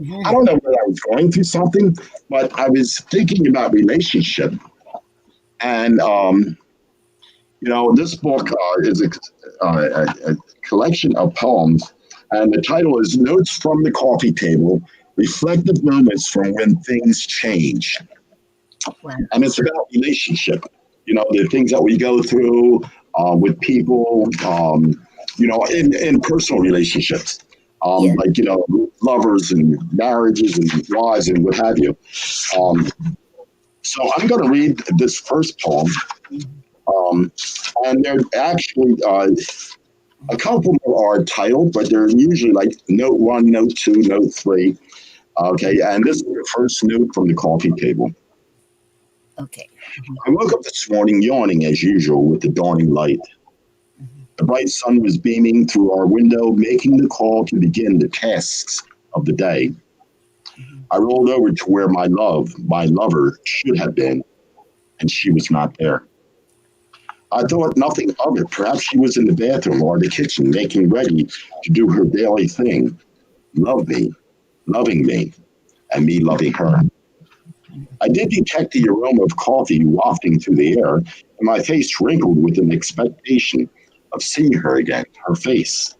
Mhm. don't know whether I was going through something, but I was thinking about relationship, and this book is a collection of poems, and the title is Notes from the Coffee Table Reflective Moments from When Things Change. Wow. And it's about relationship, the things that we go through with people, in personal relationships. Yeah. Like lovers and marriages and wives and what have you. Um, so I'm going to read this first poem, Mhm. um, and they're actually a couple are titled, but they're usually like note one, note two, note three. Okay, and this is the first note from the coffee table. Okay. Mhm, I woke up this morning yawning as usual with the dawning light. mhm, The bright sun was beaming through our window, making the call to begin the tasks of the day. mhm. I rolled over to where my lover, should have been, and she was not there. I thought nothing of it. Perhaps she was in the bathroom or the kitchen, making ready to do her daily thing, love me, loving me, and me loving her. I did detect the aroma of coffee wafting through the air, and my face wrinkled with an expectation of seeing her again, her face,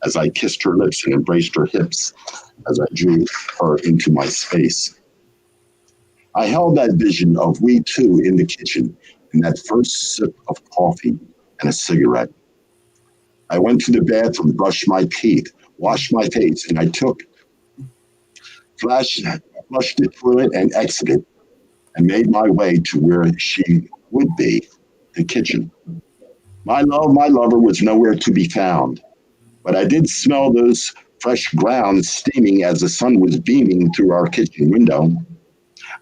as I kissed her lips and embraced her hips, as I drew her into my space. I held that vision of we two in the kitchen and that first sip of coffee and a cigarette. I went to the bathroom, brushed my teeth, washed my face, and I took, flashed, flushed the toilet and exited and made my way to where she would be, the kitchen. My lover was nowhere to be found, but I did smell those fresh grounds steaming as the sun was beaming through our kitchen window.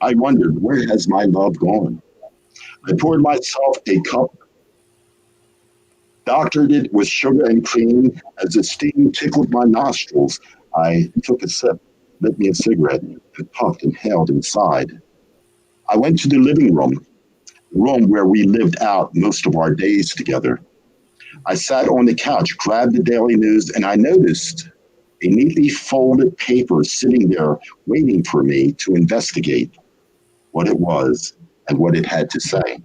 I wondered, where has my love gone? I poured myself a cup, doctored it with sugar and cream. As the steam tickled my nostrils, I took a sip, lit me a cigarette, and puffed and inhaled inside. I went to the living room, the room where we lived out most of our days together. I sat on the couch, grabbed the Daily News, and I noticed a neatly folded paper sitting there waiting for me to investigate what it was and what it had to say.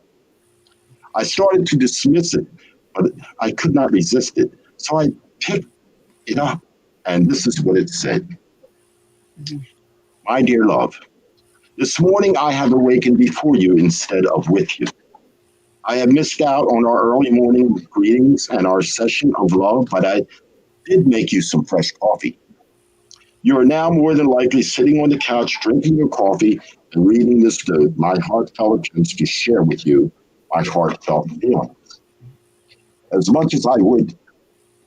I started to dismiss it, but I could not resist it. So I picked it up, and this is what it said. Mhm. My dear love, this morning I have awakened before you instead of with you. I have missed out on our early morning greetings and our session of love, but I did make you some fresh coffee. You are now more than likely sitting on the couch drinking your coffee and reading this note, my heartfelt attempts to share with you my heartfelt feeling. As much as I would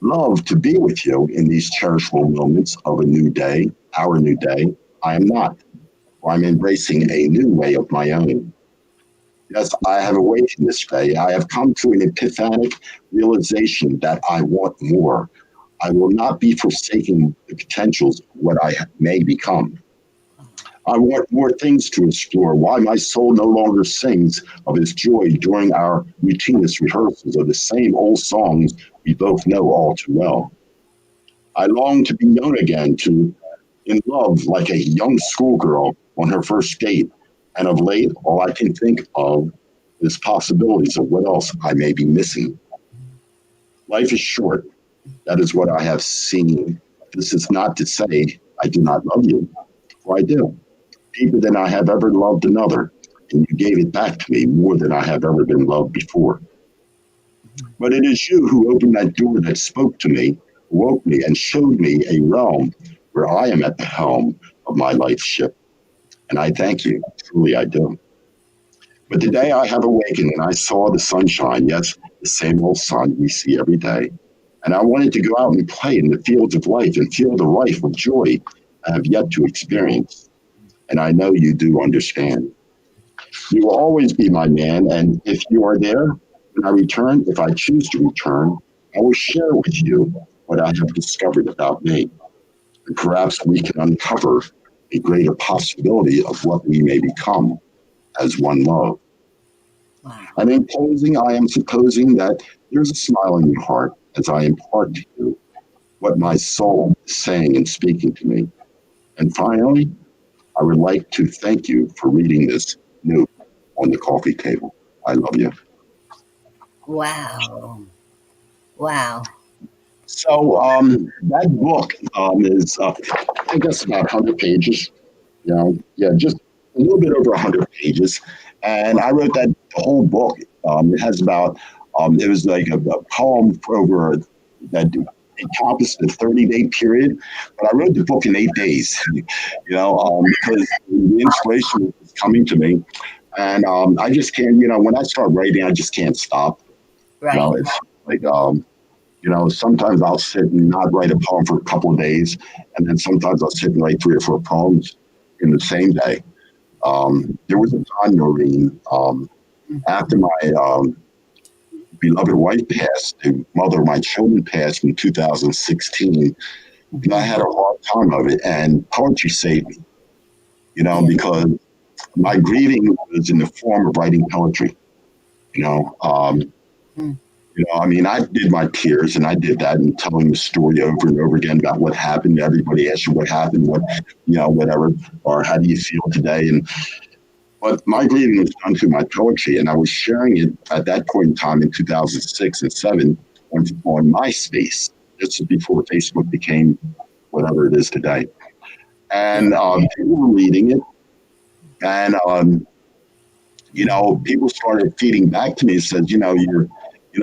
love to be with you in these cherishable moments of a new day, our new day, I am not. I'm embracing a new way of my own. Yes, I have awakened this day. I have come to an epiphanic realization that I want more. I will not be forsaking the potentials of what I may become. I want more things to explore. Why my soul no longer sings of its joy during our routinous rehearsals of the same old songs we both know all too well. I long to be known again, to in love like a young schoolgirl on her first date. And of late, all I can think of is possibilities of what else I may be missing. Life is short. That is what I have seen. This is not to say I do not love you, for I do, deeper than I have ever loved another. And you gave it back to me more than I have ever been loved before. But it is you who opened that door that spoke to me, woke me, and showed me a realm where I am at the helm of my life ship. And I thank you. Truly, I do. But today I have awakened and I saw the sunshine. Yes, the same old sun we see every day. And I wanted to go out and play in the fields of life and feel the life of joy I have yet to experience. And I know you do understand. You will always be my man. And if you are there when I return, if I choose to return, I will share with you what I have discovered about me. And perhaps we can uncover a greater possibility of what we may become as one love. Wow. And in closing, I am supposing that there's a smile in your heart as I impart to you what my soul is saying and speaking to me. And finally, I would like to thank you for reading this note on the coffee table. I love you. Wow. Wow. That book is, I guess, about 100 pages. Yeah, just a little bit over 100 pages. And I wrote that the whole book. It has about, it was like a poem for over that encompassed a 30-day period. But I wrote the book in 8 days, because the inspiration was coming to me. And I just can't, when I start writing, I just can't stop. Right. It's like, sometimes I'll sit and not write a poem for a couple of days. And then sometimes I'll sit and write 3 or 4 poems in the same day. There was a time, Noreen, after my beloved wife passed, the mother of my children passed in 2016, and I Mhm. had a hard time of it. And poetry saved me, Yeah. because my grieving was in the form of writing poetry. You know, um, Mm. I mean, I did my tears and I did that and telling the story over and over again about what happened. Everybody asks you what happened, whatever, or how do you feel today? But my grieving was done through my poetry, and I was sharing it at that point in time in 2006 and 7 on MySpace, just before Facebook became whatever it is today. Yeah. And people were reading it, and people started feeding back to me and said,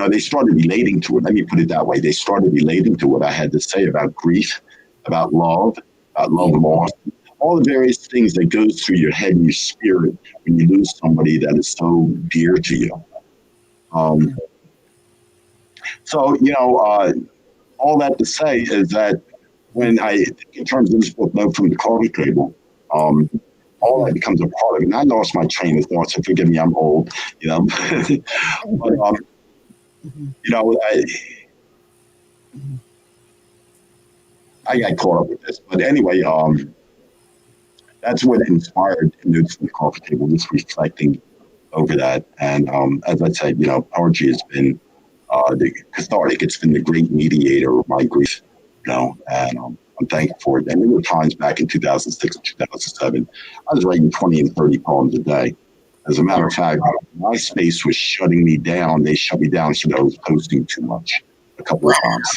they started relating to it. Let me put it that way. They started relating to what I had to say about grief, about love Yeah. lost, all the various things that goes through your head and your spirit when you lose somebody that is so dear to you. Um, Mhm. so, all that to say is that Mhm. when in terms of this book, Love from the Coffee Table, um, all that Mhm. becomes a part of it. And I lost my train of thought, so forgive me, I'm old, you know. But Mhm. you know, I, Mhm. I got caught up with this. But anyway, that's what inspired Notes from the Coffee Table, just reflecting over that. And as I said, poetry has been the cathartic. It's been the great mediator of my grief, and I'm thankful for it. And there were times back in 2006 and 2007, I was writing 20 and 30 poems a day. As a matter Wow. of fact, my space was shutting me down. They shut me down so I was posting too much a couple of Wow. times.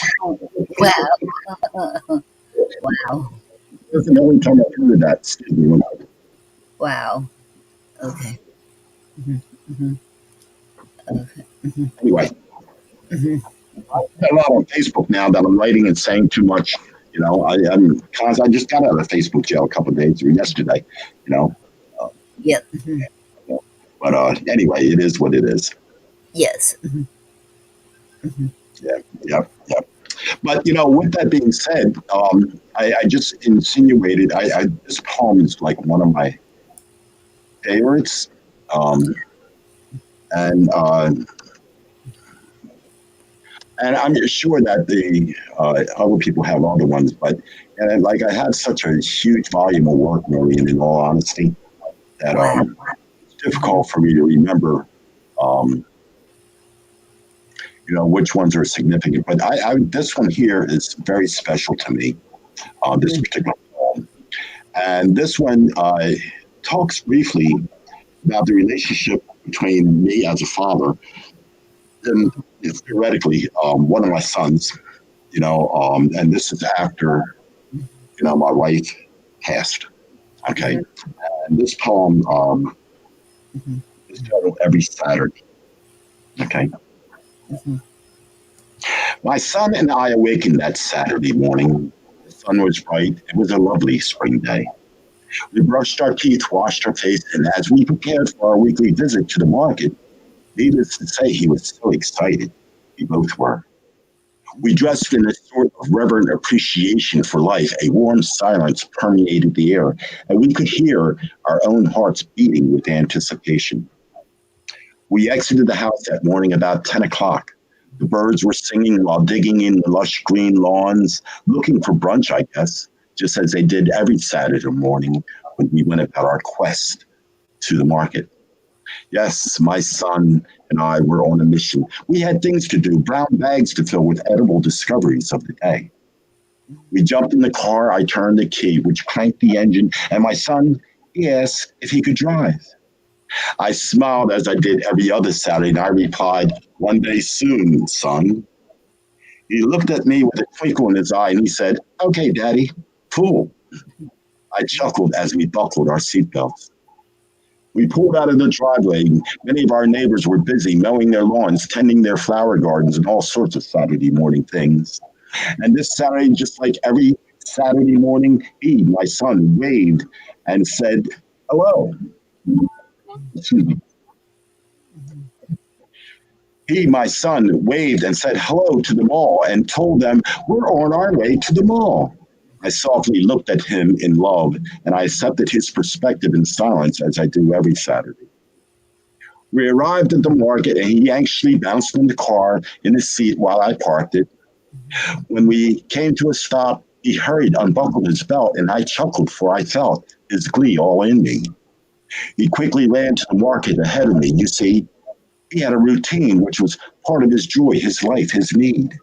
Wow. Wow. That's the only time I've heard that statement. Wow. Okay. Mhm. Mhm. Okay. Mhm. Anyway, Mhm. I got a lot on Facebook now that I'm writing and saying too much. I just got out of Facebook jail a couple of days or yesterday. You know, uh, Yep. Mhm. but anyway, it is what it is. Yes. Mhm. Mhm. Yeah, yeah, yeah. But with that being said, I just insinuated. This poem is like one of my favorites, um, and and I'm sure that the other people have other ones. But like I have such a huge volume of work, Noreen, in all honesty, that Wow. it's Mhm. difficult for me to remember. Um, which ones are significant. But this one here is very special to me. This Mhm. particular poem, and this one talks briefly about the relationship between me as a father and theoretically one of my sons. And this is after my wife passed. Okay, Mhm. and this poem Mhm. is titled "Every Saturday." Okay, Mhm. my son and I awakened that Saturday morning. The sun was bright. It was a lovely spring day. We brushed our teeth, washed our face, and as we prepared for our weekly visit to the market, needless to say, he was so excited. We both were. We dressed in a sort of reverent appreciation for life. A warm silence permeated the air, and we could hear our own hearts beating with anticipation. We exited the house that morning about 10 o'clock. The birds were singing while digging in the lush green lawns, looking for brunch, I guess, just as they did every Saturday morning when we went about our quest to the market. Yes, my son and I were on a mission. We had things to do, brown bags to fill with edible discoveries of the day. We jumped in the car, I turned the key, which cranked the engine, and my son, he asked if he could drive. I smiled as I did every other Saturday, and I replied, "One day soon, son." He looked at me with a twinkle in his eye and he said, "Okay, Daddy, cool." I chuckled as we buckled our seatbelts. We pulled out of the driveway. Many of our neighbors were busy mowing their lawns, tending their flower gardens, and all sorts of Saturday morning things. And this Saturday, just like every Saturday morning, he, my son, waved and said, "Hello." Excuse me. He, my son, waved and said hello to them all and told them we're on our way to the mall. I softly looked at him in love and I accepted his perspective in silence as I do every Saturday. We arrived at the market and he actually bounced in the car in his seat while I parked it. When we came to a stop, he hurried, unbuckled his belt, and I chuckled for I felt his glee all in me. He quickly ran to the market ahead of me. You see, he had a routine which was part of his joy, his life, his need.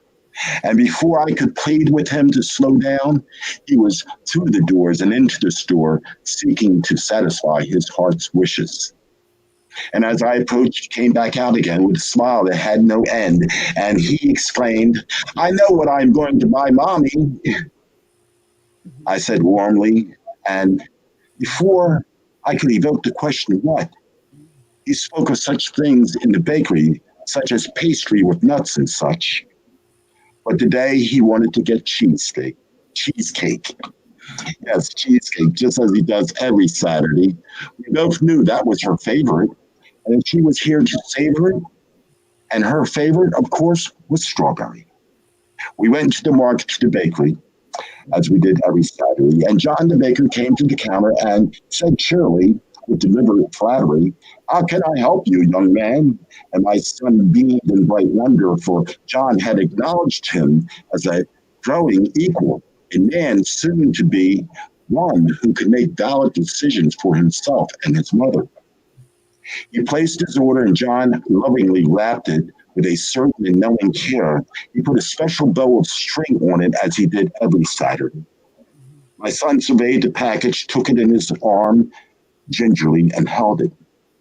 And before I could plead with him to slow down, he was through the doors and into the store, seeking to satisfy his heart's wishes. And as I approached, he came back out again with a smile that had no end. And he exclaimed, "I know what I'm going to buy, Mommy," I said warmly. And before I could evoke the question, what? He spoke of such things in the bakery, such as pastry with nuts and such. But today he wanted to get cheesecake. Yes, cheesecake, just as he does every Saturday. We both knew that was her favorite, and she was here to savor it. And her favorite, of course, was strawberry. We went to the market to the bakery, as we did every Saturday, and John the baker came to the counter and said cheerily, with deliberate flattery, "How can I help you, young man?" And my son beamed in bright wonder, for John had acknowledged him as a growing equal, a man soon to be one who could make valid decisions for himself and his mother. He placed his order, and John lovingly wrapped it with a certain and knowing care. He put a special bow of string on it as he did every Saturday. My son surveyed the package, took it in his arm gingerly, and held it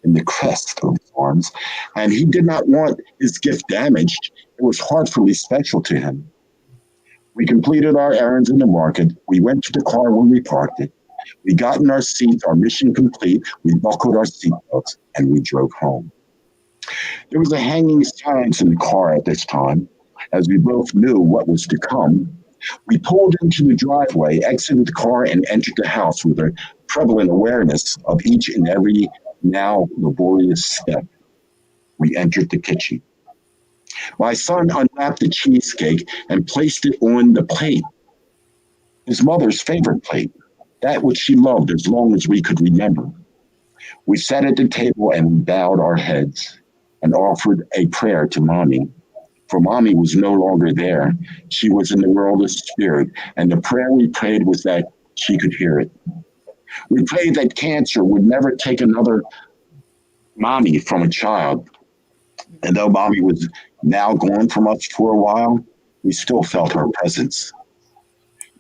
in the crest of his arms. And he did not want his gift damaged. It was heartfully special to him. We completed our errands in the market. We went to the car where we parked it. We got in our seats, our mission complete. We buckled our seatbelts, and we drove home. There was a hanging silence in the car at this time, as we both knew what was to come. We pulled into the driveway, exited the car, and entered the house with a prevalent awareness of each and every now laborious step. We entered the kitchen. My son unwrapped the cheesecake and placed it on the plate, his mother's favorite plate, that which she loved as long as we could remember. We sat at the table and we bowed our heads and offered a prayer to Mommy. For Mommy was no longer there. She was in the world of spirit, and the prayer we prayed was that she could hear it. We prayed that cancer would never take another Mommy from a child. And though Mommy was now gone from us for a while, we still felt her presence.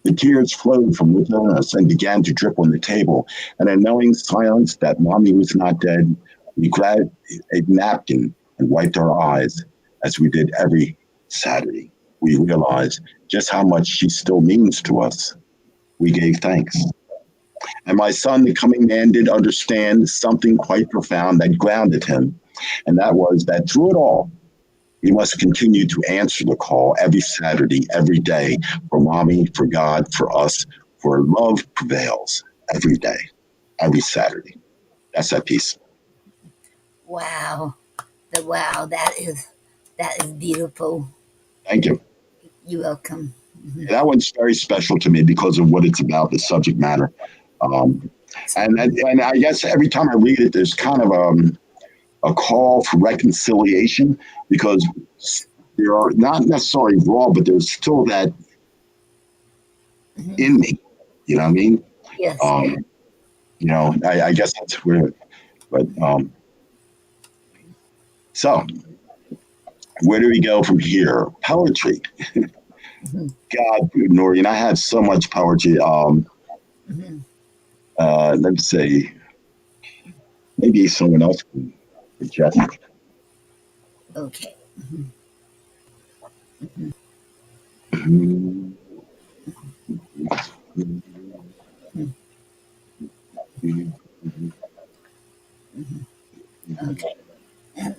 The tears flowed from within us and began to drip on the table. And in knowing silence that Mommy was not dead, we grabbed a napkin and wiped our eyes as we did every Saturday. We realized just how much she still means to us. We gave thanks. And my son, the coming man, did understand something quite profound that grounded him. And that was that through it all, we must continue to answer the call every Saturday, every day, for Mommy, for God, for us, for love prevails every day. every Saturday. That's that piece. Wow. Wow, that is beautiful. Thank you. You're welcome. That one's very special to me because of what it's about, the subject matter. Um, and I guess every time I read it, there's kind of a call for reconciliation because there are not necessarily raw, but there's still that Hmm. in me. You know what I mean? Yes. Um, I guess that's weird. But so where do we go from here? Poetry. Hmm. God, Noreen, I have so much poetry. Hmm. Let's say maybe someone else can suggest. Okay. Okay. And,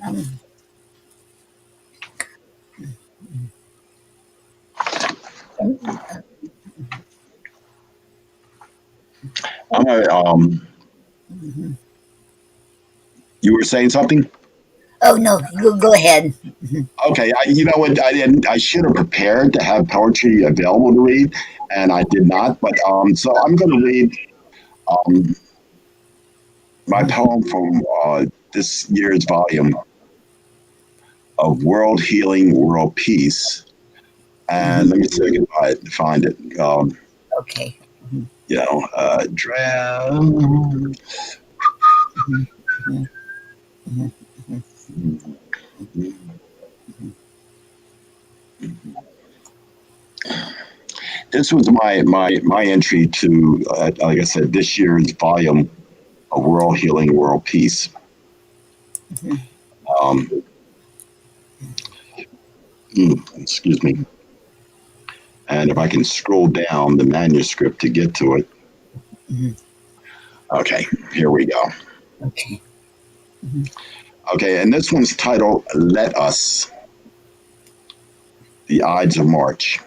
I'm a, mhm. you were saying something? Oh no, go ahead. Mhm. Okay, you know what? I didn't. I should have prepared to have poetry available to read, and I did not. But so I'm going to read um, my poem from this year's volume of World Healing, World Peace. And Mhm. let me see if I can find it. Okay. Drown. Mhm. Mhm. Mhm. Mhm. This was my entry to, like I said, this year's volume of World Healing, World Peace. Mhm. Um, excuse me. And if I can scroll down the manuscript to get to it. Mhm. Okay, here we go. Okay. Mhm. Okay, and this one's titled Let Us, the Ides of March.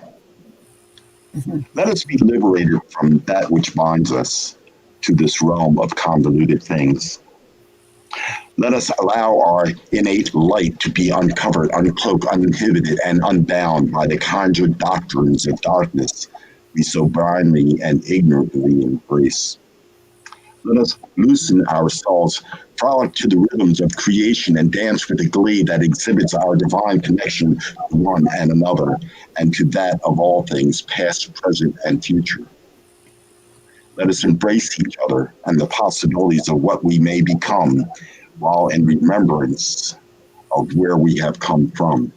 Mhm. Let us be liberated from that which binds us to this realm of convoluted things. Let us allow our innate light to be uncovered, uncloaked, uninhibited, and unbound by the conjured doctrines of darkness we so blindly and ignorantly embrace. Let us loosen ourselves, frolic to the rhythms of creation, and dance with the glee that exhibits our divine connection to one and another, and to that of all things, past, present, and future. Let us embrace each other and the possibilities of what we may become, while in remembrance of where we have come from.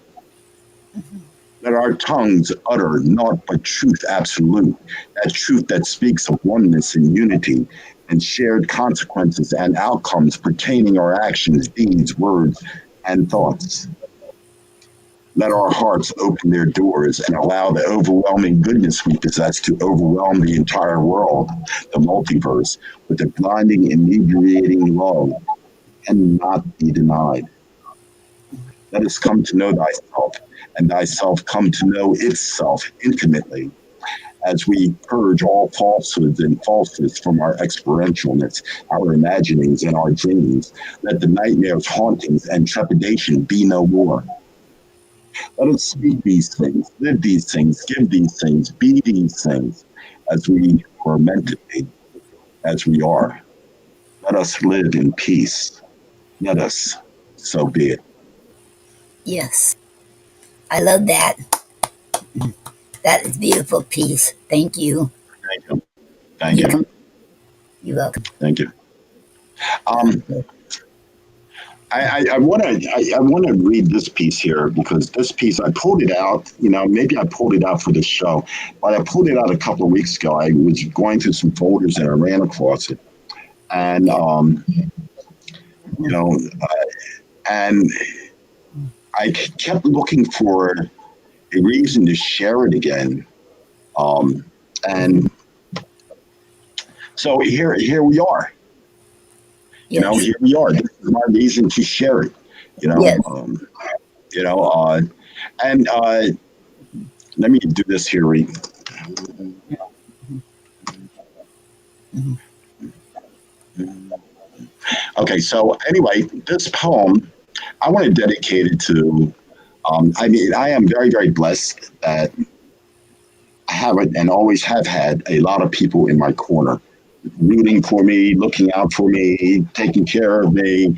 Let our tongues utter naught but truth absolute, that truth that speaks of oneness and unity, and shared consequences and outcomes pertaining our actions, deeds, words, and thoughts. Let our hearts open their doors and allow the overwhelming goodness we possess to overwhelm the entire world, the multiverse, with a blinding, inebriating love and not be denied. Let us come to know thyself, and thyself come to know itself intimately as we purge all falsehoods and falsehoods from our experientialness, our imaginings, and our dreams. Let the nightmares, hauntings, and trepidation be no more. Let us speak these things, live these things, give these things, be these things as we were meant to be, as we are. Let us live in peace. Let us, so be it. Yes, I love that. That is beautiful piece. Thank you. Thank you. Thank You you. can. You're welcome. Thank you. Um, I want to I want to read this piece here because this piece I pulled it out. Maybe I pulled it out for the show, but I pulled it out a couple of weeks ago. I was going through some folders and I ran across it, and Yeah. you know, and I kept looking for a reason to share it again. Um, and so here we are. Yes. Here we are. This is my reason to share it. You know, Yes. um, you know, and let me do this here. Mhm. Okay, so anyway, this poem I want to dedicate it to. I mean, I am very, very blessed that I have it and always have had a lot of people in my corner, rooting for me, looking out for me, taking care of me,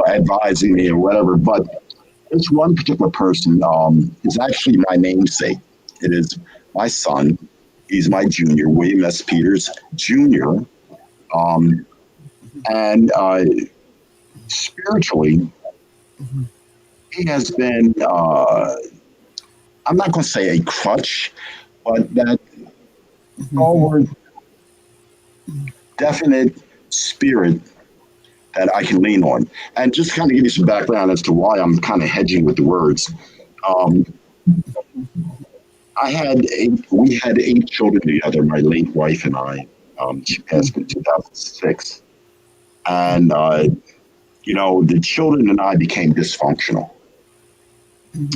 advising me or whatever. But this one particular person is actually my namesake. It is my son. He's my junior, William S. Peters Jr. Um, and spiritually, he has been, I'm not going to say a crutch, but that forward, definite spirit that I can lean on. And just kind of give you some background as to why I'm kind of hedging with the words. Um, we had 8 children together, my late wife and I. She passed in 2006. And, the children and I became dysfunctional,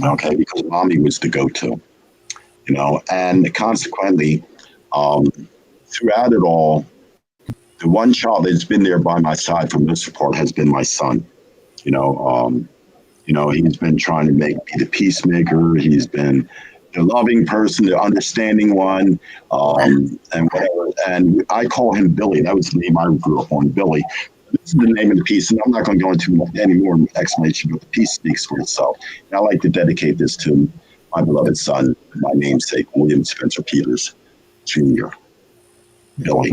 okay, because mommy was the go to, and consequently, um, throughout it all, the one child that's been there by my side for the most part has been my son. You know, um, he's been trying to be the peacemaker. He's been the loving person, the understanding one, Wow. and whatever. And I call him Billy. That was the name I grew up on, Billy. This is the name of the piece, and I'm not going to go into any more explanation, but the piece speaks for itself. And I like to dedicate this to my beloved son, my namesake, William Spencer Peters Jr., Billy.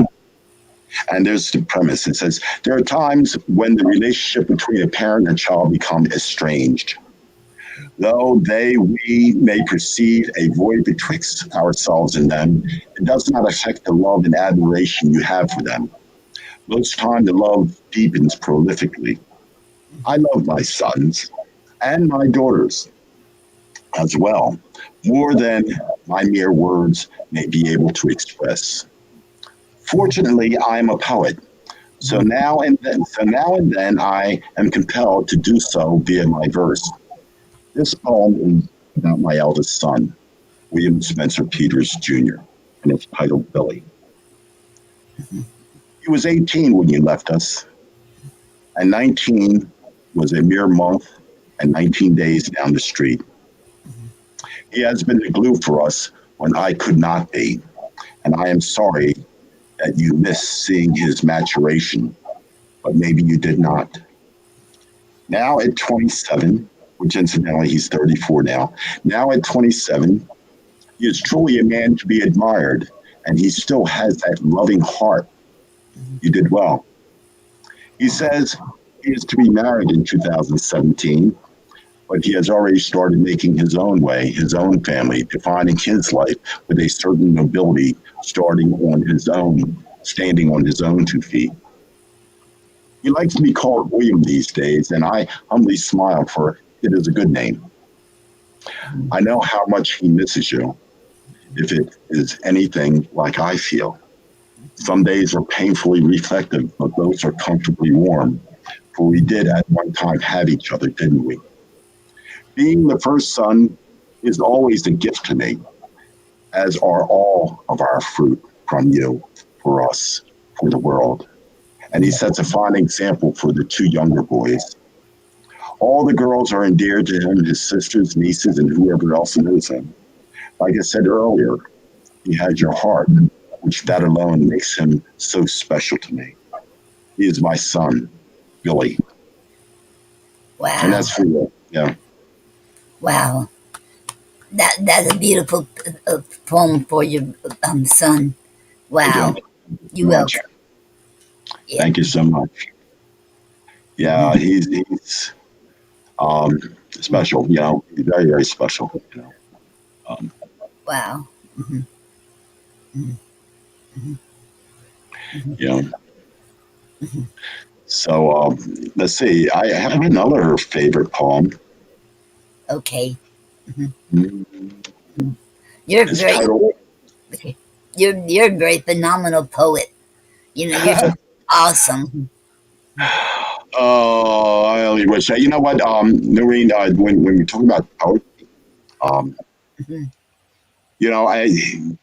And there's the premise. It says, there are times when the relationship between a parent and child become estranged. Though we may perceive a void betwixt ourselves and them, it does not affect the love and admiration you have for them. Most time the love deepens prolifically. I love my sons and my daughters as well, more than my mere words may be able to express. Fortunately, I am a poet. So now and then I am compelled to do so via my verse. This poem is about my eldest son, William Spencer Peters Jr., and it's titled Billy. He was 18 when you left us, and 19 was a mere month and 19 days down the street. He has been the glue for us when I could not be, and I am sorry that you missed seeing his maturation, but maybe you did not. Now at 27, which incidentally he's 34 now, now at 27, he is truly a man to be admired, and he still has that loving heart. You did well. He says he is to be married in 2017, but he has already started making his own way, his own family, defining his life with a certain nobility, standing on his own 2 feet. He likes to be called William these days, and I humbly smile, for it is a good name. I know how much he misses you, if it is anything like I feel. Some days are painfully reflective, but those are comfortably warm, for we did at one time have each other, didn't we? Being the first son is always a gift to me, as are all of our fruit from you, for us, for the world. And he sets a fine example for the 2 younger boys. All the girls are endeared to him, his sisters, nieces, and whoever else knows him. Like I said earlier, he has your heart, which that alone makes him so special to me. He is my son, Billy. And Wow. that's for you. Yeah. Wow. That's a beautiful poem for your son. Thank you Wow. You much. welcome. Yeah. Thank you so much. Yeah, he's um special, he's very, very special. Um, Wow. you know. So let's see. I have another favorite poem. Okay. Mm, You're It's very titled you're a very phenomenal poet. You're just awesome. Oh, I only wish you know what, Noreen, when we talk about poetry, um, Mhm. I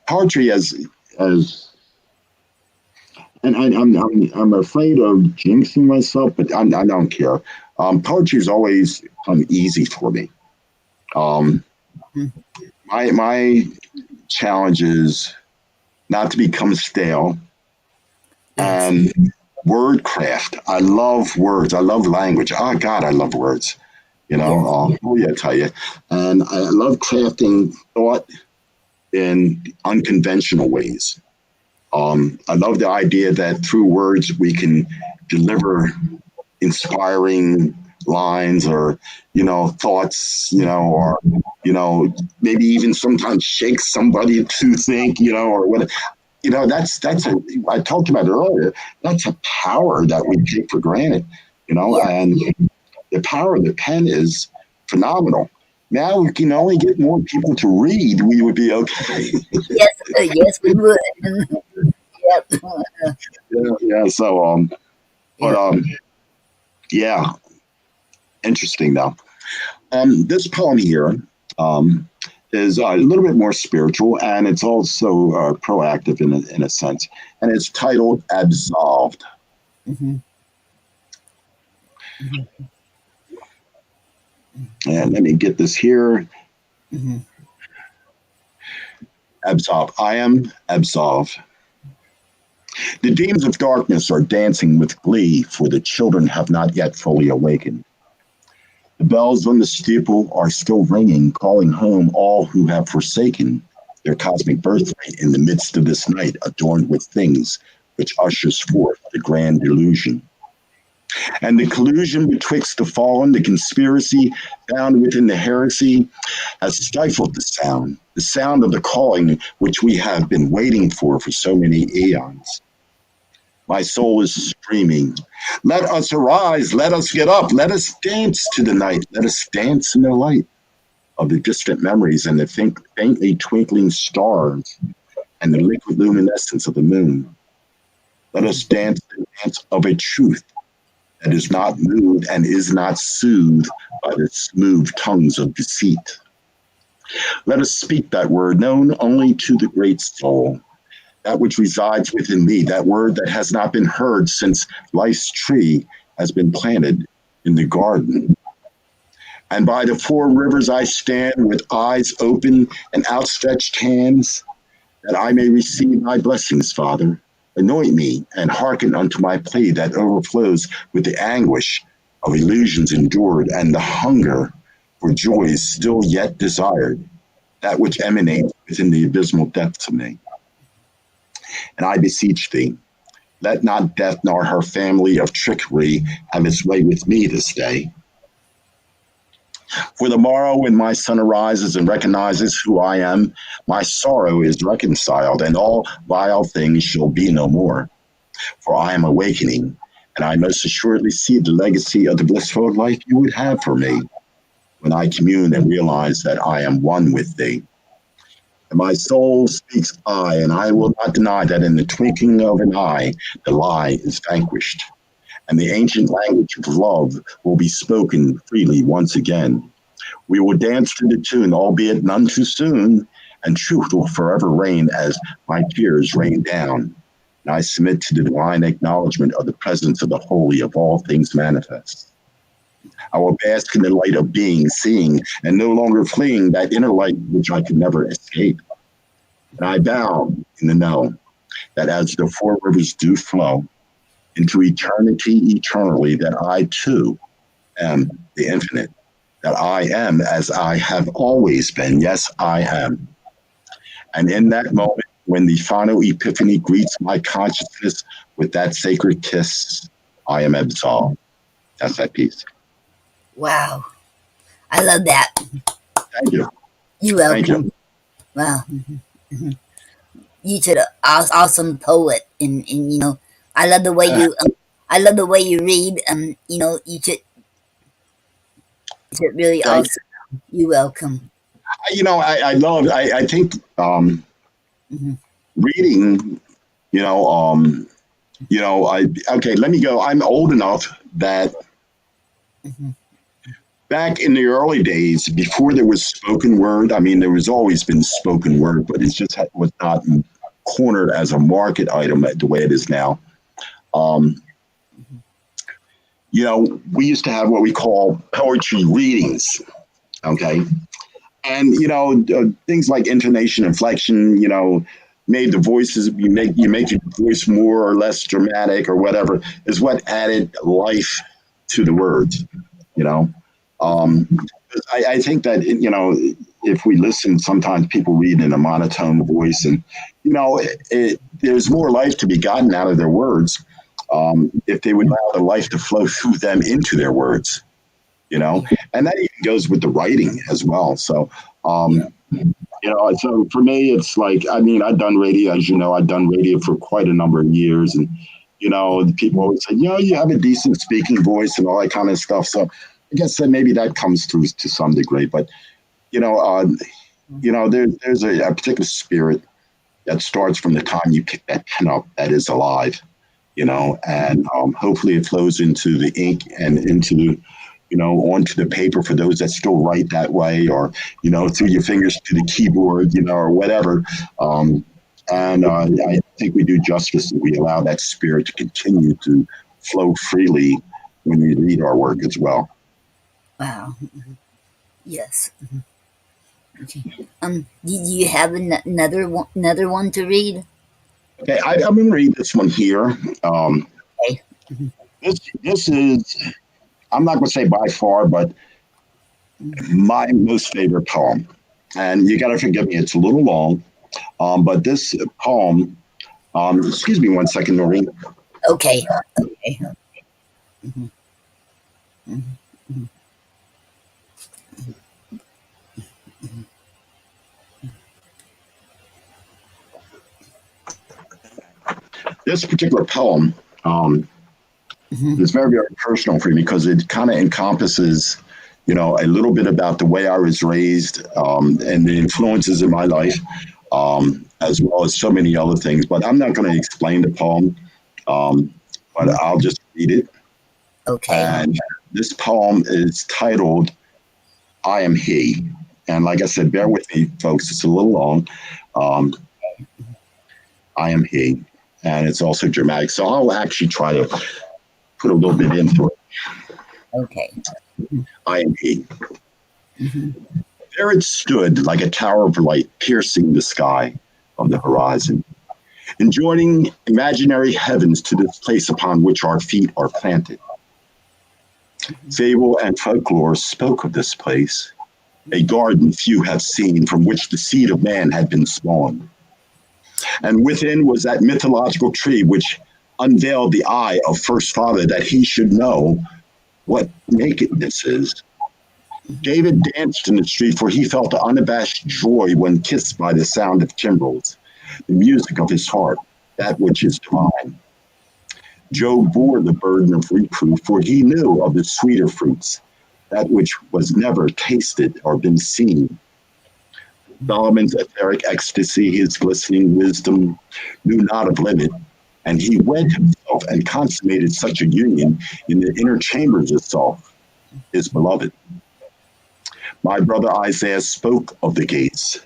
poetry as and I'm afraid of jinxing myself, but I don't care. Poetry's always come easy for me. Um, Mhm. my challenge is not to become stale Yes. and word craft. I love words. I love language. Oh God, I love words. Yes. Oh yeah, I tell you. And I love crafting thought in unconventional ways. I love the idea that through words we can deliver inspiring lines or thoughts, or maybe even sometimes shake somebody to think, or what. That's a I talked about it earlier. That's a power that we take for granted, Yeah. and the power of the pen is phenomenal. Now we can only get more people to read. We would be okay. Yes. Yes, we would. Yep. Yeah. So, but Yep. yeah, interesting though. This poem here um, is a little bit more spiritual, and it's also proactive in a sense, and it's titled "Absolved." Hmm. Hmm. And let me get this here. Hmm. Absolved. I am absolved. The demons of darkness are dancing with glee, for the children have not yet fully awakened. The bells on the steeple are still ringing, calling home all who have forsaken their cosmic birthright in the midst of this night adorned with things which ushers forth the grand delusion. And the collusion betwixt the fallen, the conspiracy found within the heresy, has stifled the sound of the calling which we have been waiting for so many eons. My soul is screaming, let us arise, let us get up, let us dance to the night, let us dance in the light of the distant memories and the faintly twinkling stars and the liquid luminescence of the moon. Let us dance the dance of a truth that is not moved and is not soothed by the smooth tongues of deceit. Let us speak that word known only to the great soul, that which resides within me, that word that has not been heard since life's tree has been planted in the garden. And by the four rivers I stand with eyes open and outstretched hands, that I may receive thy blessings, Father. Anoint me and hearken unto my plea that overflows with the anguish of illusions endured and the hunger for joys still yet desired, that which emanates within the abysmal depths of me. And I beseech thee, let not death nor her family of trickery have its way with me this day. For the morrow, when my son arises and recognizes who I am, my sorrow is reconciled, and all vile things shall be no more. For I am awakening, and I most assuredly see the legacy of the blissful life you would have for me when I commune and realize that I am one with thee. And my soul speaks I, and I will not deny that in the twinkling of an eye, the lie is vanquished, and the ancient language of love will be spoken freely once again. We will dance to the tune, albeit none too soon, and truth will forever reign as my tears rain down. And I submit to the divine acknowledgement of the presence of the holy of all things manifest. I will bask in the light of being, seeing, and no longer fleeing that inner light which I could never escape. And I vow in the know that as the four rivers do flow into eternity eternally, that I too am the infinite, that I am as I have always been. Yes, I am. And in that moment, when the final epiphany greets my consciousness with that sacred kiss, I am absolved. That's that piece. Wow. I love that. Thank you. You Thank you. welcome. Wow. You should awesome poet, and I love the way you. I love the way you read. You should really Thank awesome. You welcome. I love, I think Hmm. reading, you know, um, okay, let me go. I'm old enough that Hmm. back in the early days, before there was spoken word, I mean, there was always been spoken word, but it just was not cornered as a market item the way it is now. Um, we used to have what we call poetry readings. Okay. And, things like intonation, inflection, made the voices, you make your voice more or less dramatic or whatever is what added life to the words, you know. Um, I think that, if we listen, sometimes people read in a monotone voice and, there's more life to be gotten out of their words if they would allow the life to flow through them into their words, Yeah. and that even goes with the writing as well. So, Yeah. um, so for me, it's like, I mean, I've done radio, as you know, I've done radio for quite a number of years. And, people always say, you have a decent speaking voice and all that kind of stuff. So I guess that maybe that comes through to some degree. But, you know, uh, there's a particular spirit that starts from the time you pick that pen up that is alive, and hopefully it flows into the ink and into the onto the paper for those that still write that way, or through your fingers to the keyboard, or whatever. Um, and I think we do justice if we allow that spirit to continue to flow freely when we read our work as well. Wow. Yes. Okay. Did you have another one to read? Okay, I'm going to read this one here. Um, Okay. this is, I'm not going to say by far, but my most favorite poem. And you got to forgive me, it's a little long, but this poem, excuse me one second, Noreen. Okay. Okay. Mhm, mhm, mhm, This particular poem mhm. is very, very personal for me because it kind of encompasses, a little bit about the way I was raised and the influences in my life, as well as so many other things. But I'm not going to explain the poem, um, but I'll just read it. Okay. And this poem is titled I Am He. And like I said, bear with me, folks, it's a little long. Um, I Am He. And it's also dramatic. So I'll actually try to put a little bit into it. Okay. Mhm, I Am He. mhm, There it stood like a tower of light piercing the sky of the horizon, and joining imaginary heavens to this place upon which our feet are planted. Fable and folklore spoke of this place, a garden few have seen from which the seed of man had been spawned. And within was that mythological tree which unveiled the eye of first father that he should know what nakedness is. David danced in the street, for he felt the unabashed joy when kissed by the sound of timbrels, the music of his heart, that which is divine. Job bore the burden of reproof, for he knew of the sweeter fruits, that which was never tasted or been seen. Solomon's etheric ecstasy, his glistening wisdom, knew not of limit, and he wed himself and consummated such a union in the inner chambers itself, his beloved. My brother Isaiah spoke of the gates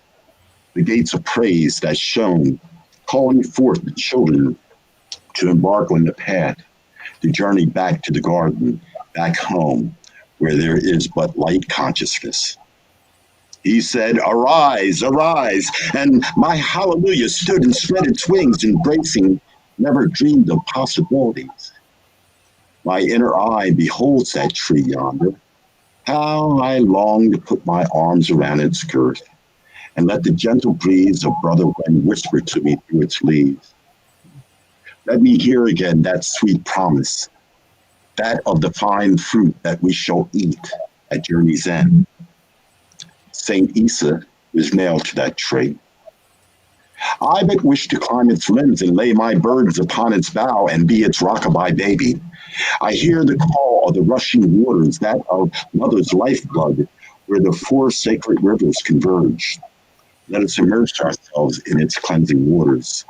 of praise that shone, calling forth the children to embark on the path, to journey back to the garden, back home, where there is but light consciousness. He said, Arise, arise, and my hallelujah stood and spread its wings, embracing never dreamed of possibilities. My inner eye beholds that tree yonder. How I long to put my arms around its girth and let the gentle breeze of brother wind whisper to me through its leaves. Let me hear again that sweet promise, that of the fine fruit that we shall eat at journey's end. Saint Isa was nailed to that tree. I but wish to climb its limbs and lay my burdens upon its bough and be its rockabye baby. I hear the call of the rushing waters, that of mother's lifeblood, where the four sacred rivers converge. Let us immerse ourselves in its cleansing waters.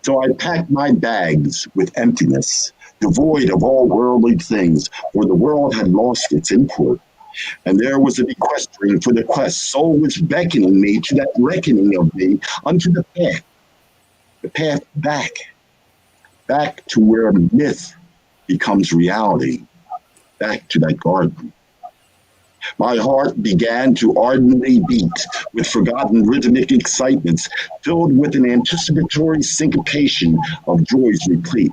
So I packed my bags with emptiness, devoid of all worldly things, for the world had lost its import. And there was a bequestering for the quest. Soul was beckoning me to that reckoning of me unto the path back, back to where myth becomes reality, back to that garden. My heart began to ardently beat with forgotten rhythmic excitements, filled with an anticipatory syncopation of joys replete.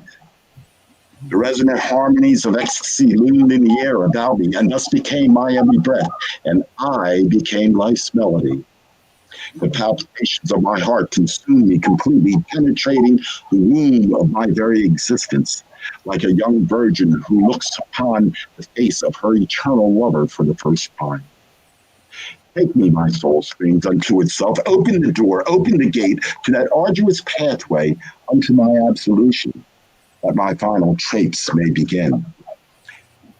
The resonant harmonies of ecstasy loomed in the air about me, and thus became my every breath, and I became life's melody. The palpitations of my heart consumed me completely, penetrating the womb of my very existence, like a young virgin who looks upon the face of her eternal lover for the first time. Take me, my soul screams unto itself. Open the door, open the gate to that arduous pathway unto my absolution, that my final traipse may begin.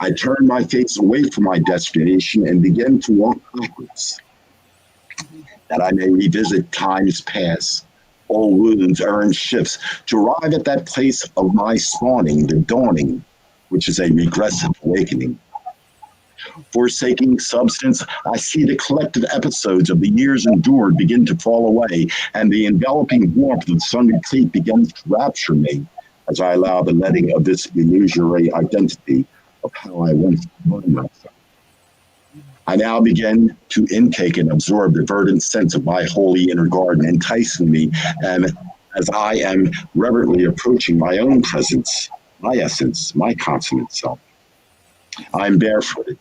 I turn my face away from my destination and begin to walk backwards, that I may revisit times past, old wounds, earned shifts, to arrive at that place of my spawning, the dawning, which is a regressive awakening. Forsaking substance, I see the collective episodes of the years endured begin to fall away, and the enveloping warmth of the sun retreat begins to rapture me as I allow the letting of this illusory identity of how I once defined myself. I now begin to intake and absorb the verdant sense of my holy inner garden, enticing me, and as I am reverently approaching my own presence, my essence, my consummate self, I am barefooted,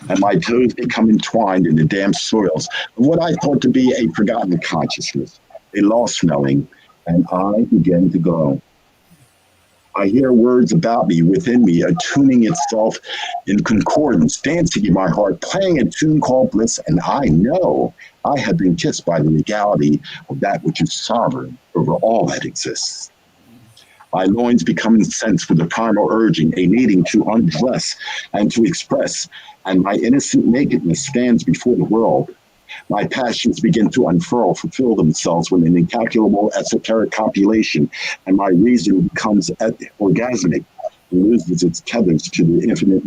and my toes become entwined in the damp soils of what I thought to be a forgotten consciousness, a lost knowing, and I begin to glow. I hear words about me, within me, attuning itself in concordance, dancing in my heart, playing a tune called bliss, and I know I have been kissed by the legality of that which is sovereign over all that exists. My loins become incensed with a primal urging, a needing to undress and to express, and my innocent nakedness stands before the world. My passions begin to unfurl, fulfill themselves with an incalculable esoteric copulation, and my reason becomes orgasmic and loses its tethers to the infinite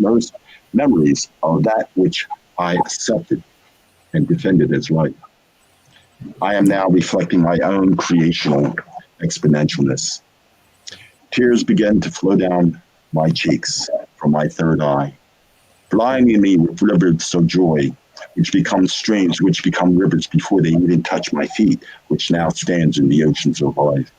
memories of that which I accepted and defended as right. I am now reflecting my own creational exponentialness. Tears begin to flow down my cheeks from my third eye, blinding me with rivers of joy, which become streams, which become rivers before they even touch my feet, which now stands in the oceans of life.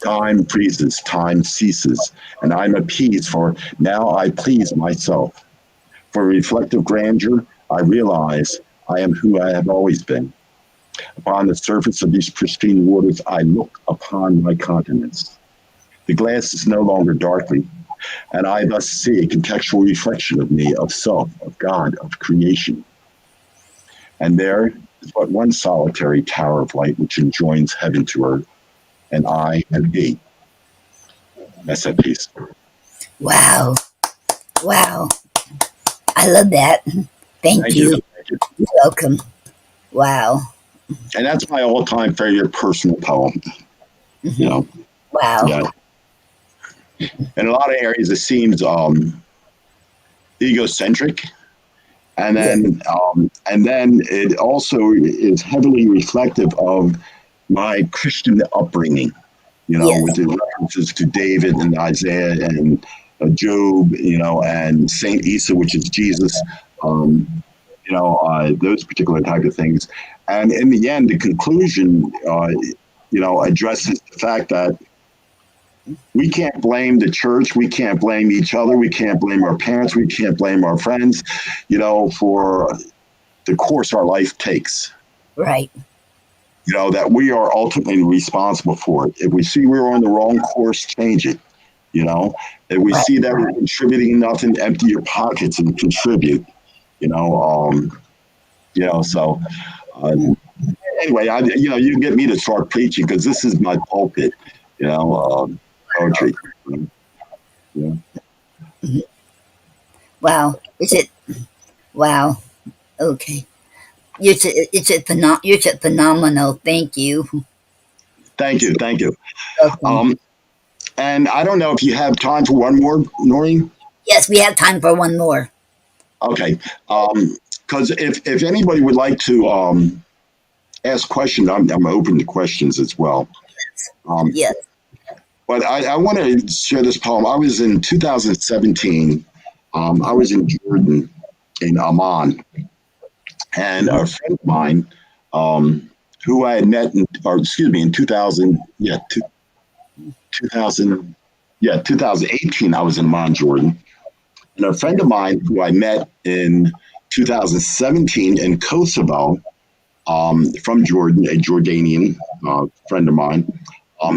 Time freezes, time ceases, and I'm appeased, for now I please myself. For reflective grandeur, I realize I am who I have always been. Upon the surface of these pristine waters, I look upon my continents. The glass is no longer darkly, and I thus see a contextual reflection of me, of self, of God, of creation. And there is but one solitary tower of light which enjoins heaven to earth, and I am he. That's that piece. Wow. Wow. I love that. Thank Thank you. you. Thank you. You're welcome. Wow. And that's my all-time favorite personal poem. You know, Wow. yeah. In a lot of areas, it seems egocentric, Yeah. and then it also is heavily reflective of my Christian upbringing. You know, with Yes. the references to David and Isaiah and Job, you know, and Saint Isa, which is Jesus. Um, those particular type of things. And in the end, the conclusion, addresses the fact that we can't blame the church, we can't blame each other, we can't blame our parents, we can't blame our friends, for the course our life takes. Right. That we are ultimately responsible for it. If we see we're on the wrong course, change it. If we Right. see that we're contributing nothing, empty your pockets and contribute. You know, so anyway, you can get me to start preaching because this is my pulpit. Poetry. Yeah. Wow. Is it? Wow. Okay. You're just phenomenal. Thank you. Thank you, thank you. Welcome. Um, and I don't know if you have time for one more, Noreen. Yes, we have time for one more. Okay. Because if anybody would like to ask questions, I'm open to questions as well. Um, Yes. But I want to share this poem. I was in 2017. I was in Jordan, in Amman, and a friend of mine, um, who I had met, or excuse me, in 2000, yeah, 2000, yeah, 2018. I was in Amman, Jordan, and a friend of mine who I met in 2017 in Kosovo, from Jordan, a Jordanian friend of mine.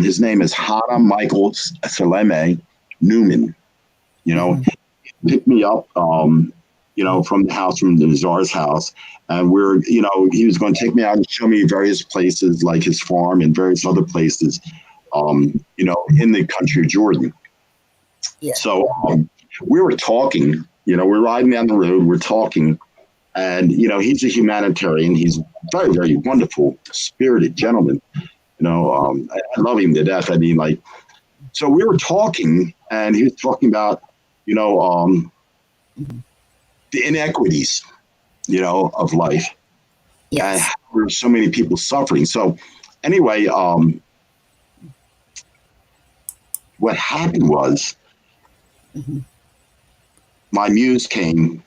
His name is Hana Michael Saleme Newman. You know, Mhm. picked me up, from the house, from the czar's house. And he was going to take me out and show me various places like his farm and various other places, in the country of Jordan. Yes. So we were talking, we're riding down the road, we're talking. And, he's a humanitarian. He's very, very wonderful, spirited gentleman. I love him to death. I mean, like, so we were talking, and he was talking about, you know, um, Mhm. the inequities, of life, and Yes. how there's so many people suffering. So, anyway, what happened was Mhm. my muse came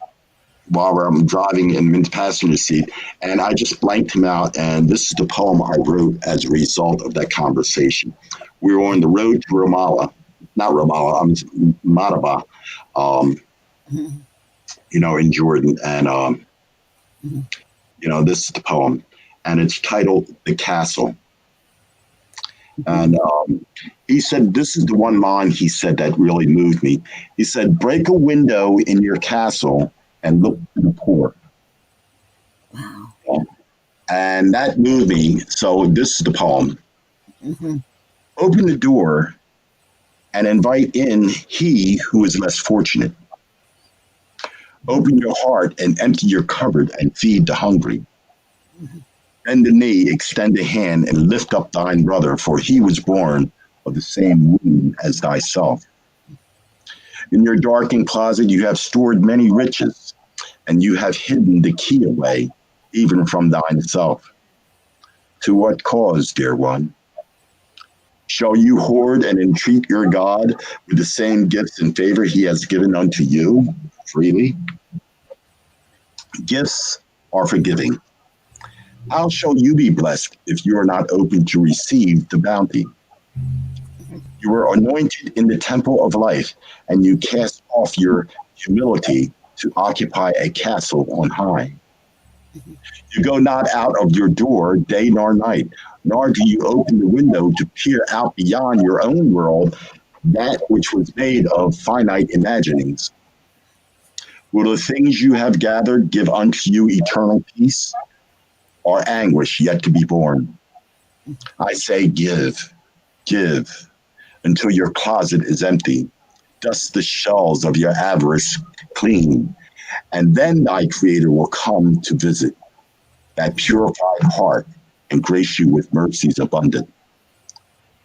while I'm driving in the passenger seat, and I just blanked him out. And this is the poem I wrote as a result of that conversation. We were on the road to Ramallah, not Ramallah, I'm Madaba, um, Mhm. in Jordan, and Mhm. this is the poem, and it's titled "The Castle." Mhm. And he said, this is the one line he said that really moved me. He said, break a window in your castle and look to the poor. Wow. And that moved me. So this is the poem. Mhm. Open the door and invite in he who is less fortunate. Open your heart and empty your cupboard and feed the hungry. Mhm. Bend the knee, extend a hand, and lift up thine brother, for he was born of the same womb as thyself. In your darkened closet, you have stored many riches, and you have hidden the key away, even from thine self. To what cause, dear one? Shall you hoard and entreat your God with the same gifts and favor he has given unto you freely? Gifts are forgiving. How shall you be blessed if you are not open to receive the bounty? You were anointed in the temple of life, and you cast off your humility to occupy a castle on high. Mhm. You go not out of your door day nor night, nor do you open the window to peer out beyond your own world, that which was made of finite imaginings. Will the things you have gathered give unto you eternal peace, or anguish yet to be born? I say, give, until your closet is empty. Dust the shells of your avarice clean, and then thy Creator will come to visit that purified heart and grace you with mercies abundant.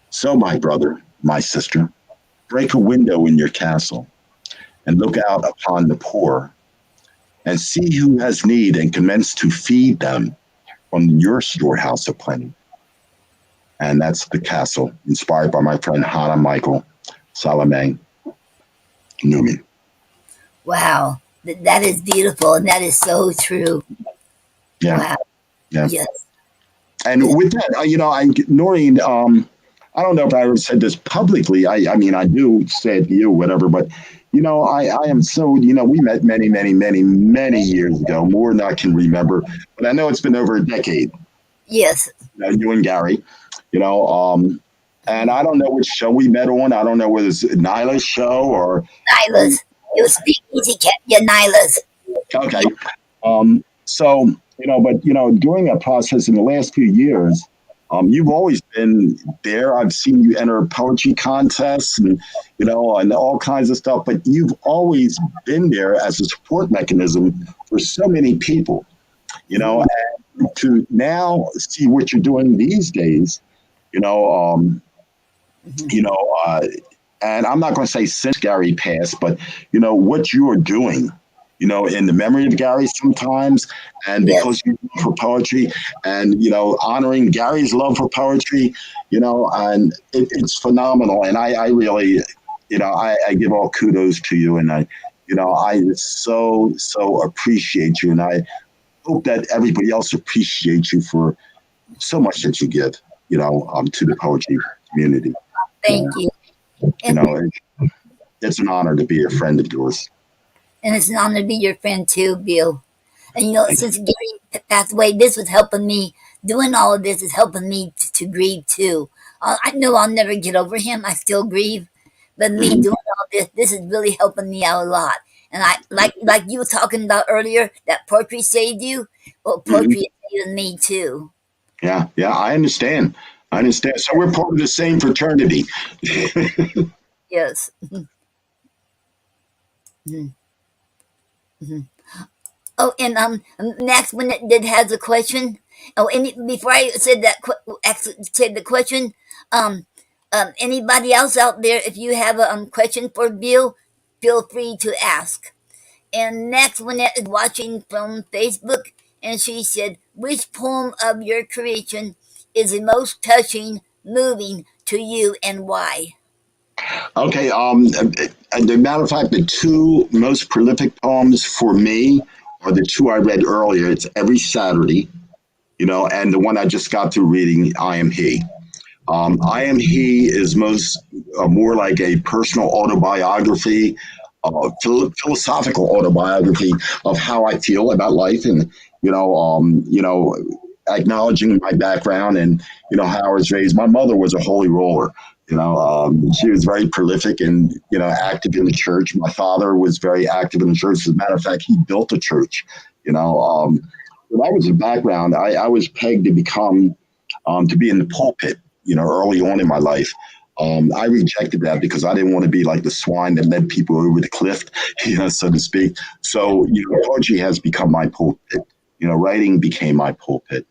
So, my brother, my sister, break a window in your castle and look out upon the poor and see who has need and commence to feed them from your storehouse of plenty. And that's The Castle, inspired by my friend Hannah Michael Salome Newman. Wow. That is beautiful, and that is so true. Yeah, Wow. yeah. Yes. And with that, Noreen, I don't know if I ever said this publicly. I mean, I do say it to you, whatever, but I am so, we met many, many, many, many years ago, more than I can remember, but I know it's been over a decade. Yes. You and Gary, you know, um, and I don't know which show we met on. I don't know whether it's Nyla's show or Nyla's. It was Speak Easy Cat. Yeah, Nyla's. okay. Yeah. So, but during that process in the last few years, you've always been there. I've seen you enter poetry contests and all kinds of stuff, but you've always been there as a support mechanism for so many people, Mhm. and to now see what you're doing these days, you know, um, Mhm. you know, uh, and I'm not going to say since Gary passed, but what you are doing. in the memory of Gary sometimes, and Yes, because you love for poetry, and honoring Gary's love for poetry, and it's phenomenal. And I really, I give all kudos to you, and I so appreciate you, and I hope that everybody else appreciates you for so much that you give, to the poetry community. thank you. You And know, it, it's an honor to be a friend of yours. and it's an honor to be your friend too, Bill. And Thank since Gary passed away, this was helping me. Doing all of this is helping me to grieve too. I know I'll never get over him. I still grieve, but me you. doing all this is really helping me out a lot. And I like you were talking about earlier that poetry saved you. Well, Hmm. poetry is saving me too. Yeah, yeah, I understand. I understand. So we're part of the same fraternity. Yes. Mhm. Mhm. Oh, and next one that has a question. Oh, any before I said that, actually said the question. Um, anybody else out there, if you have a question for Bill, feel free to ask. And next one that is watching from Facebook, and she said, "Which poem of your creation is the most touching, moving to you, and why?" Okay. As a matter of fact, the two most prolific poems for me are the two I read earlier. It's Every Saturday, and the one I just got through reading, I Am He. I Am He is more like a personal autobiography, philosophical autobiography of how I feel about life, and acknowledging my background and how I was raised. My mother was a holy roller. She was very prolific and active in the church. My father was very active in the church. As a matter of fact, he built a church. You know, um, so that was the background. I was pegged to become to be in the pulpit, early on in my life. I rejected that because I didn't want to be like the swine that led people over the cliff, so to speak. So, poetry has become my pulpit. Writing became my pulpit.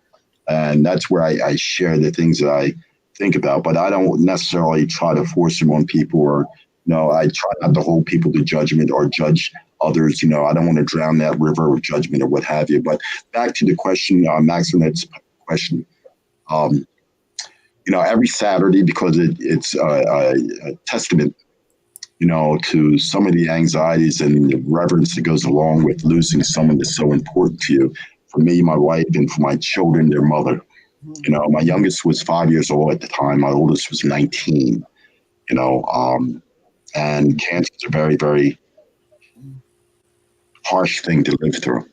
And that's where I share the things that I think about, but I don't necessarily try to force them on people or, I try not to hold people to judgment or judge others. I don't want to drown that river of judgment or what have you. But back to the question, Maxim's question. Um, every Saturday because it's a testament, to some of the anxieties and the reverence that goes along with losing someone that's so important to you. For me, my wife, and for my children, their mother. My youngest was 5 years old at the time. My oldest was 19. You know, um, and cancer is a very, very harsh thing to live through.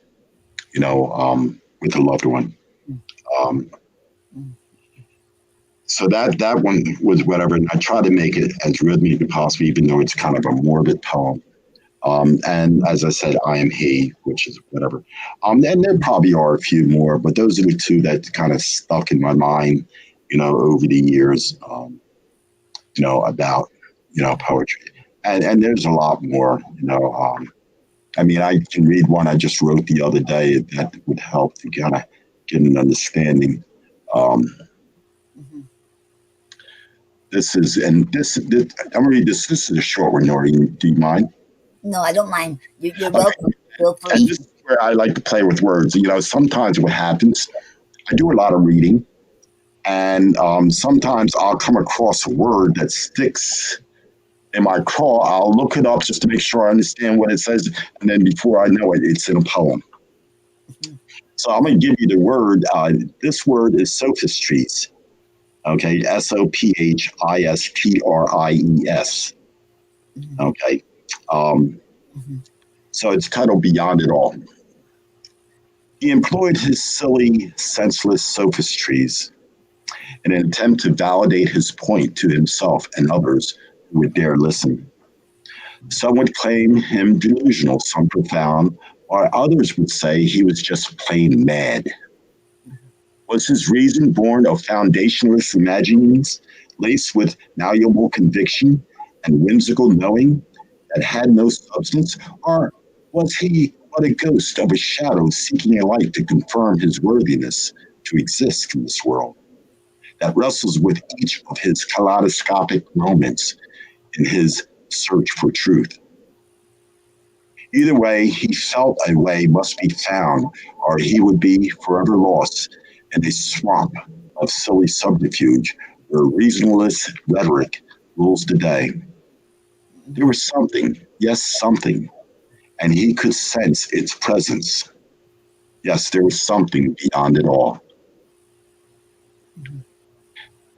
With a loved one. Um, so that one was whatever. And I try to make it as rhythmic as possible, even though it's kind of a morbid poem. And as I said, I am he, which is whatever. And there probably are a few more, but those are the two that kind of stuck in my mind, over the years, about, poetry. And there's a lot more, I mean, I can read one I just wrote the other day that would help to kind of get an understanding. Um, Mhm. this I'm gonna read this. This is a short one, Noreen. Do you mind? No, I don't mind. You're Okay. welcome. Feel And free. this is where I like to play with words. Sometimes what happens, I do a lot of reading, and sometimes I'll come across a word that sticks in my craw. I'll look it up just to make sure I understand what it says, and then before I know it, it's in a poem. Mhm. So I'm going to give you the word. This word is sophistries. Okay, Sophistries. Mhm. Okay, um, Mhm. so it's titled Beyond It All. He employed his silly, senseless sophistries in an attempt to validate his point to himself and others who would dare listen. Some would claim him delusional, some profound, while others would say he was just plain mad. Was his reason born of foundationless imaginings, laced with malleable conviction and whimsical knowing that had no substance? Or was he but a ghost of a shadow seeking a light to confirm his worthiness to exist in this world that wrestles with each of his kaleidoscopic moments in his search for truth? Either way, he felt a way must be found, or he would be forever lost in a swamp of silly subterfuge where reasonless rhetoric rules the day. There was something, yes, something, and he could sense its presence. Yes, there was something beyond it all.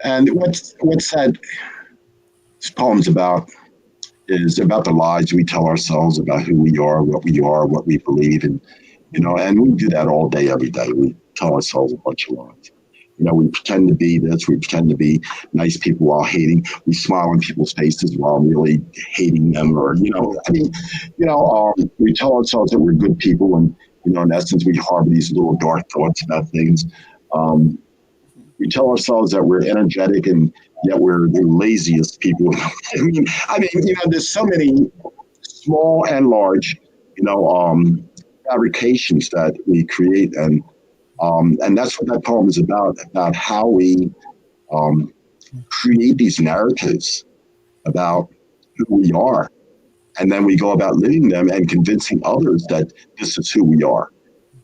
And what's that poem's about is about the lies we tell ourselves about who we are, what we believe, and and we do that all day, every day. We tell ourselves a bunch of lies. We pretend to be this, we pretend to be nice people while hating. We smile on people's faces while really hating them, or we tell ourselves that we're good people, and in essence, we harbor these little dark thoughts about things. Um, we tell ourselves that we're energetic, and yet we're the laziest people. There's so many small and large, you know, um, fabrications that we create, and that's what that poem is about how we um, create these narratives about who we are, and then we go about living them and convincing others that this is who we are.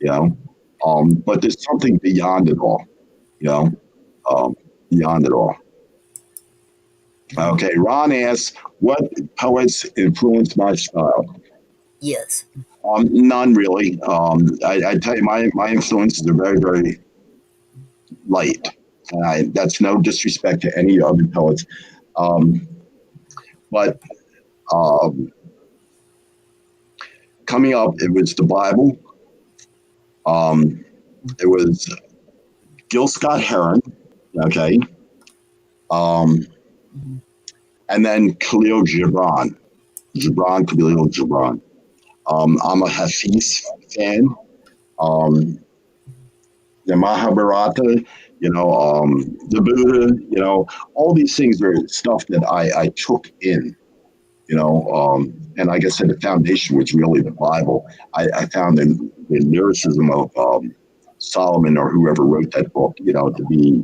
You know, but there's something beyond it all. You know, um, beyond it all. Okay, Ron asks, what poets influenced my style? Yes. None really. I tell you, my influences are very, very light. That's no disrespect to any other poets. Um, but um, coming up, it was the Bible. It was Gil Scott Heron, okay, um, and then Khalil Gibran. Khalil Gibran. I'm a Hafiz fan. Um, the Mahabharata, the Buddha, all these things are stuff that I took in, and like I said, the foundation was really the Bible. I found the lyricism of Solomon or whoever wrote that book, to be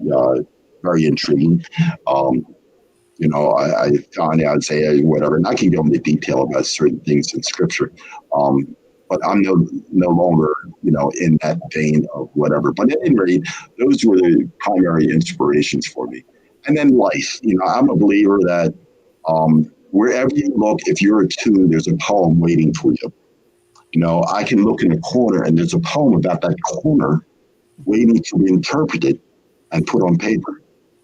very intriguing. Um, I found Isaiah, whatever, and I can go into detail about certain things in Scripture. Um, but I'm no longer, in that vein of whatever. But at any rate, those were the primary inspirations for me. And then life, I'm a believer that wherever you look, if you're attuned, there's a poem waiting for you. I can look in a corner and there's a poem about that corner waiting to be interpreted and put on paper.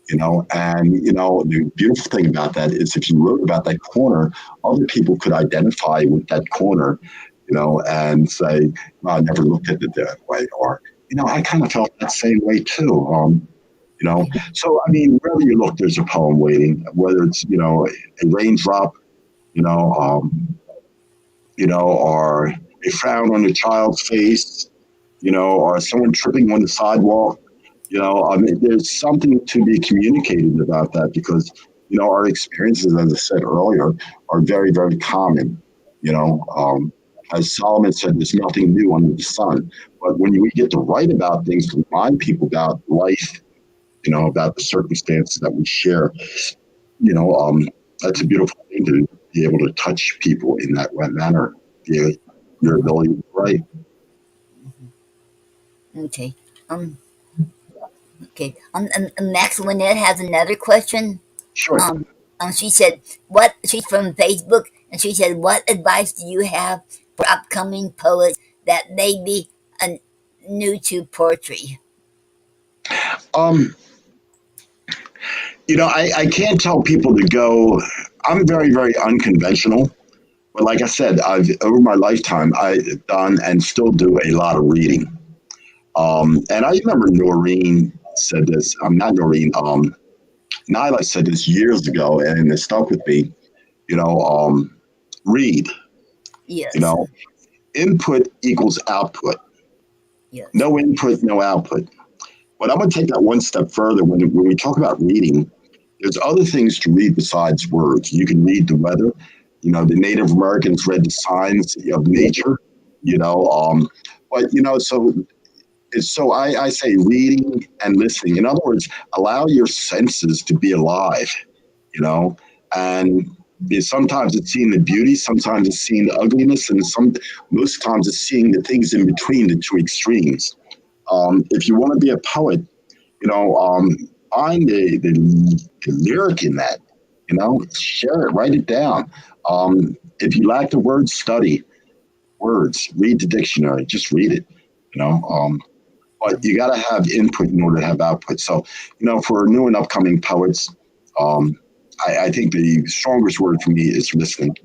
The beautiful thing about that is if you wrote about that corner, other people could identify with that corner, and say, well, I never looked at it that way, or I kind of felt that same way too. So I mean, wherever you look, there's a poem waiting, whether it's a raindrop, you know um, or a frown on a child's face, or someone tripping on the sidewalk. I mean, there's something to be communicated about that because, our experiences, as I said earlier, are very, very common. As Solomon said, there's nothing new under the sun. But when we get to write about things, to remind people about life, about the circumstances that we share, you know, um, that's a beautiful thing to be able to touch people in that manner. Your, your ability to write. Okay. Um. Okay. And Max Lynette has another question. Sure. Um. She said, "What?" She's from Facebook, and she said, "What advice do you have for upcoming poets that may be new to poetry?" Um, I can't tell people to go. I'm very, very unconventional. But like I said, I've over my lifetime, I've done and still do a lot of reading. And I remember Noreen said this. I'm not Noreen. Nyla said this years ago, and it stuck with me. You know, um, read. You Yes. know, input equals output. Yes. No input, no output. But I'm going to take that one step further. When we talk about reading, there's other things to read besides words. You can read the weather. The Native Americans read the signs of nature. You know, but so I say reading and listening. In other words, allow your senses to be alive. You know, and Sometimes it's seeing the beauty, sometimes it's seeing the ugliness, and most times it's seeing the things in between the two extremes. If you want to be a poet, you know, find the lyric in that, share it, write it down. If you lack the words, study words, read the dictionary, just read it, you know. But you got to have input in order to have output. So, for new and upcoming poets, um, I think the strongest word for me is listening.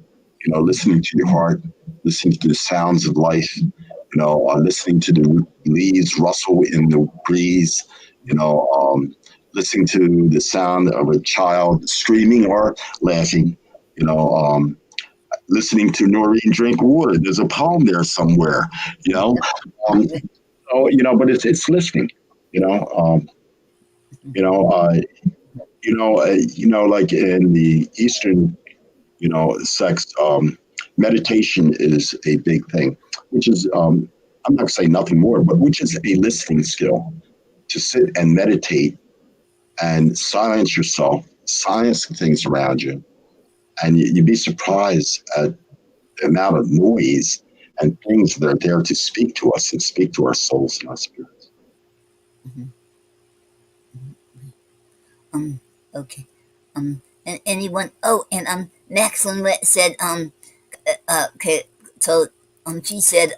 Listening to your heart, listening to the sounds of life. Listening to the leaves rustle in the breeze. Listening to the sound of a child screaming or laughing. You know, listening to Noreen drink water. There's a poem there somewhere. You know, um, but it's listening. You know, um, you know, uh, like in the Eastern, sex, meditation is a big thing, which is, I'm not going to say nothing more, but which is a listening skill to sit and meditate and silence yourself, silence the things around you, and you'd be surprised at the amount of noise and things that are there to speak to us and speak to our souls and our spirits. Um, okay. And anyone? Oh, and Maxine said okay. So she said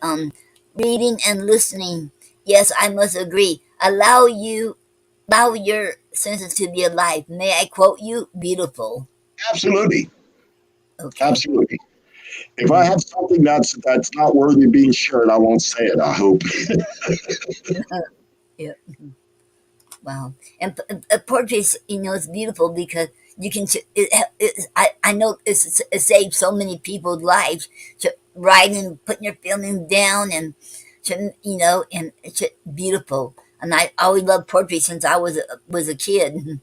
reading and listening. Yes, I must agree. Allow your senses to be alive. May I quote you? Beautiful. Absolutely, Okay. absolutely. If I Mhm. have something that's not worthy of being shared, I won't say it. I hope. Yeah. Wow. And poetry is, it's beautiful because you can. I know it saves so many people's lives. Writing, putting your feelings down, and and it's beautiful. And I always loved poetry since I was a kid.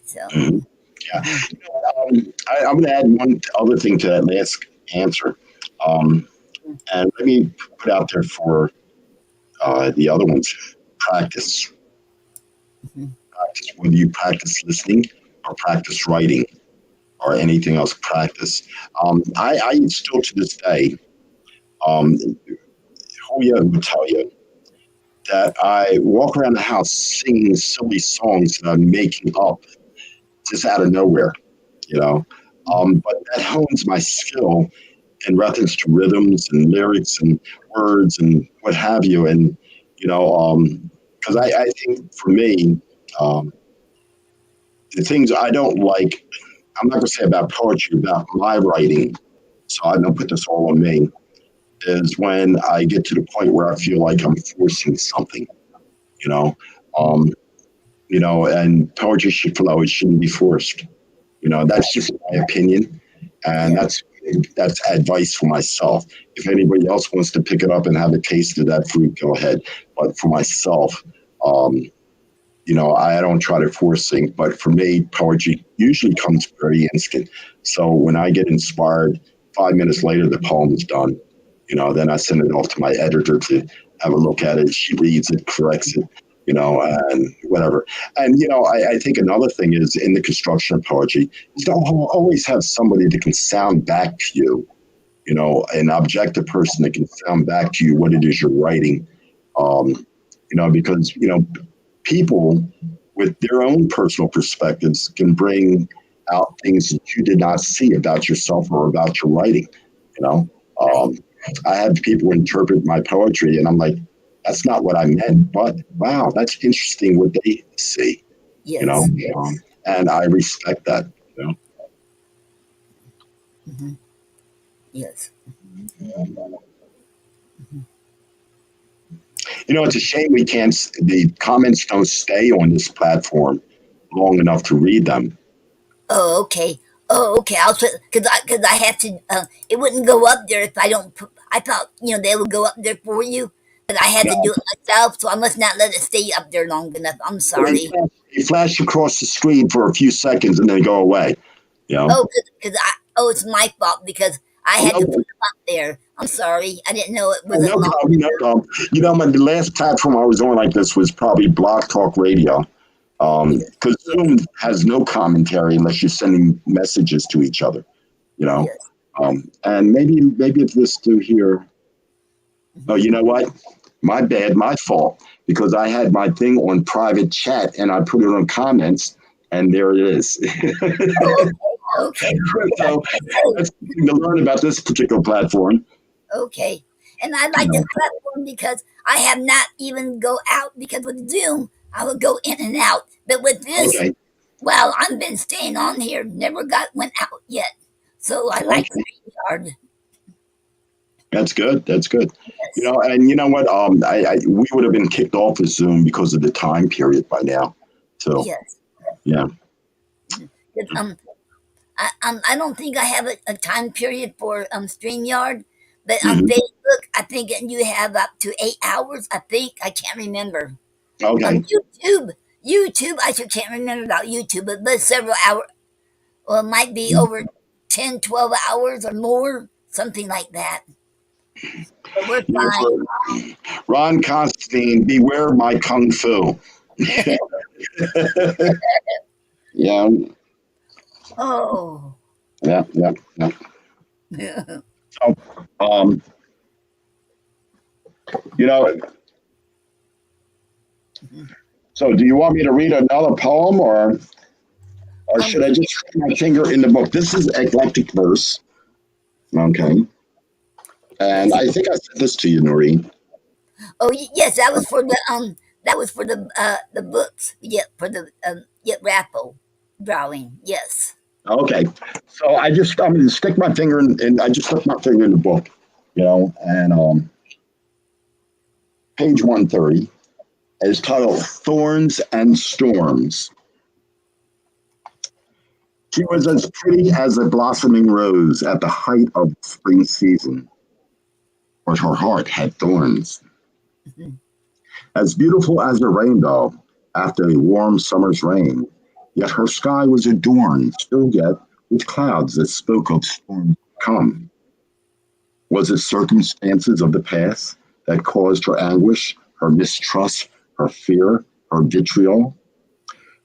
So. Mhm. Yeah. Mhm. I'm going to add one other thing to that last answer. Um, and let me put out there for the other ones practice. Mhm. Practice. Whether you practice listening or practice writing or anything else, practice. I still to this day, um, Julia would tell you that I walk around the house singing silly songs that I'm making up just out of nowhere, you know. But that hones my skill in reference to rhythms and lyrics and words and what have you. And, because I think for me, um, the things I don't like, I'm not going to say about poetry, about my writing, so I don't put this all on me, is when I get to the point where I feel like I'm forcing something, you know. Um, and poetry should flow, it shouldn't be forced. That's just my opinion. And Yeah. that's advice for myself. If anybody else wants to pick it up and have a taste of that fruit, go ahead. But for myself, um, I don't try to force things. But for me, poetry usually comes very instant. So when I get inspired, 5 minutes later the poem is done. Then I send it off to my editor to have a look at it. She reads it, corrects it, and whatever. And I think another thing is in the construction of poetry, you don't always have somebody that can sound back to you, an objective person that can sound back to you what it is you're writing. Um, because people with their own personal perspectives can bring out things that you did not see about yourself or about your writing. You know, Right. um, I have people interpret my poetry, and I'm like, that's not what I meant, but wow, that's interesting what they see. You know, Yes. and I respect that. You know, Hmm. Yes. it's a shame we can't. The comments don't stay on this platform long enough to read them. Oh, okay. Oh, okay. I'll put because I have to. It wouldn't go up there if I don't. I thought they would go up there for you, but I had to do it myself. So I must not let it stay up there long enough. I'm sorry. They flash across the screen for a few seconds and then go away. You know, Oh, because it's my fault because I oh, had to no, put it up there. I'm sorry. I didn't know it oh, wasn't no long problem, no enough. problem. The last platform I was on like this was probably Block Talk Radio. Yes. Because Yes. Zoom has no commentary unless you're sending messages to each other, you know. Yes. And maybe if this do here. Oh, Mhm. you know what? My bad, my fault. Because I had my thing on private chat and I put it on comments, and there it is. Oh, okay. Okay. So So, that's something to learn about this particular platform. okay. And I You like this know. platform because I have not even go out because with Zoom I would go in and out. But with this, Okay, well, I've been staying on here, never got went out yet. So I like okay, StreamYard. that's good. That's good. Yes. And you know what? We would have been kicked off of Zoom because of the time period by now. So Yes. yeah. 'Cause, I don't think I have a time period for StreamYard, but on Hmm. Facebook, I think you have up to 8 hours. I think I can't remember. Okay. YouTube, I still can't remember about YouTube, but several hours. Well, it might be over 10, 12 hours or more, something like that. But we're Yeah. fine. So Ron Constantine, beware my kung fu. Yeah. Oh. Yeah. Yeah. Yeah. So, um, you know, so do you want me to read another poem, or um, should I just stick my finger in the book? This is eclectic verse. Okay. And yes. I think I sent this to you, Noreen. Oh, yes, that was for the books. Yeah, for the yeah, raffle drawing. Yes. Okay. So I'm going to stick my finger in, I just stuck my finger in the book, and page 130 is titled Thorns and Storms. She was Okay. as pretty as a blossoming rose at the height of the spring season, but her heart had thorns. Mhm. As beautiful as a rainbow after a warm summer's rain, yet her sky was adorned, still yet, with clouds that spoke of storms to come. Was it circumstances of the past that caused her anguish, her mistrust, her fear, her vitriol?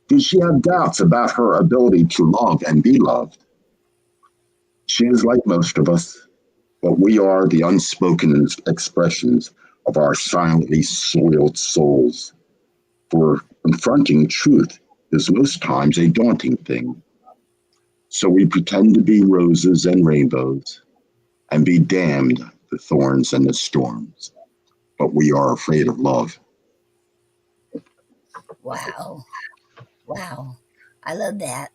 Did she have doubts about her ability to love and be loved? She is like most of us, but we are the unspoken expressions of our silently soiled souls. For confronting truth is most times a daunting thing. So we pretend to be roses and rainbows and be damned the thorns and the storms. But we are afraid of love. Wow. Wow. I love that.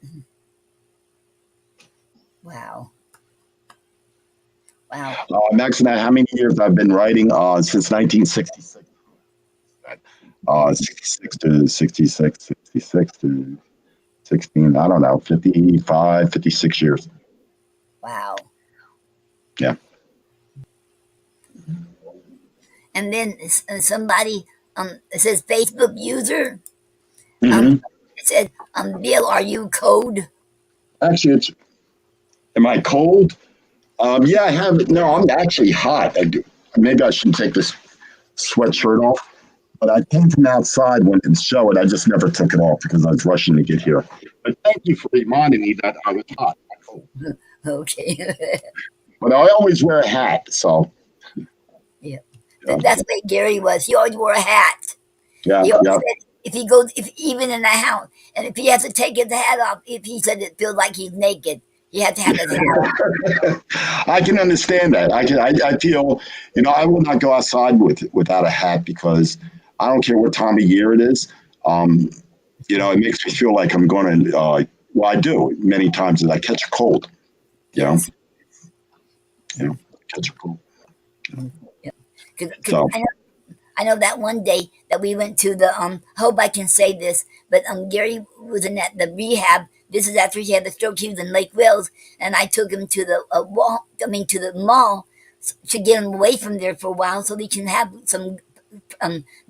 Wow. Wow. Max and I, how many years I've been writing? Since 1966. 66 to 66, 66 to 16, I don't know, 55, 56 years. Wow. Yeah. And then somebody it says Facebook user um Hmm. it said Bill, are you code? Actually, am I cold? Yeah, I have. No, I'm actually hot. Maybe I should take this sweatshirt off. But I came from outside when it showed. I just never took it off because I was rushing to get here. But thank you for reminding me that I was hot. Not cold. Okay. But I always wear a hat, so Yeah. yeah, That's the way Gary was. He always wore a hat. yeah, He always yeah. said if he goes, if even in the house, and if he has to take his hat off, if he said it feels like he's naked, he had to have his hat on. I can understand that. I feel, I will not go outside without a hat because I don't care what time of year it is. Um, it makes me feel like I'm going to. Well, I do many times that I catch a cold. You know, Yes. you know, catch a cold. Yeah. Cause So I know that one day that we went to the hope I can say this, but Gary was in that the rehab. This is after he had the stroke. He was in Lake Wales, and I took him to the to the mall to get him away from there for a while, so we can have some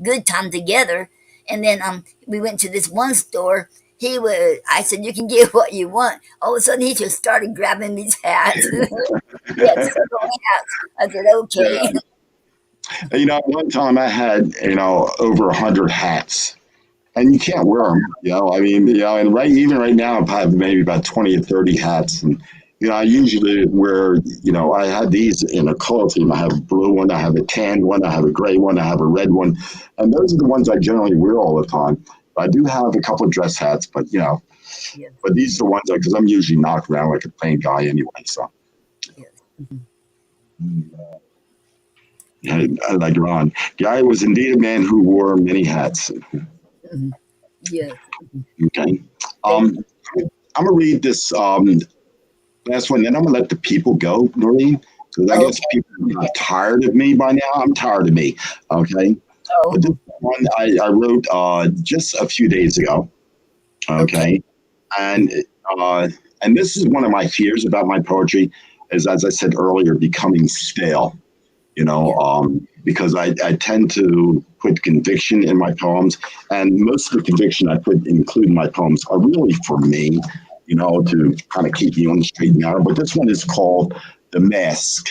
good time together. And then we went to this one store. I said, you can get what you want. All of a sudden, he just started grabbing these hats. He had several hats. I said, yeah, okay. one time I had over 100 hats, and you can't wear them. I mean, and even right now, I have maybe about 20 or 30 hats, and I usually wear. I have these in a color theme. I have a blue one, I have a tan one, I have a gray one, I have a red one, and those are the ones I generally wear all the time. I do have a couple of dress hats, but Yes. but these are the ones because I'm usually knocked around like a plain guy anyway. So, Yes. Mhm. yeah, like Ron, Guy was indeed a man who wore many hats. Mhm. Yes. Okay. Thank. Um, I'm gonna read this last one, then I'm gonna let the people go, Noreen, because I guess Okay. people are not tired of me by now. I'm tired of me. Okay. But this Oh. one I wrote just a few days ago. Okay. Okay. And uh, and this is one of my fears about my poetry is, as I said earlier, becoming stale. Yes. Because I tend to put conviction in my poems, and most of the conviction I put include in my poems are really for me, to kind of keep me on the straight and narrow. But this one is called "The Mask: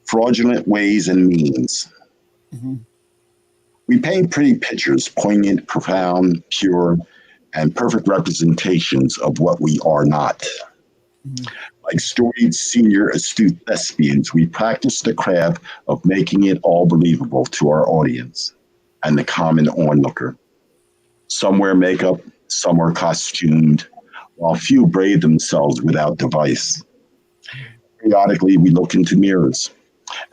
Fraudulent Ways and Means." Hmm. We paint pretty pictures, poignant, profound, pure, and perfect representations of what we are not. Hmm. Like storied senior astute thespians, we practice the craft of making it all believable to our audience and the common onlooker. Some wear makeup, some are costumed, while few braid themselves without device. Periodically, we look into mirrors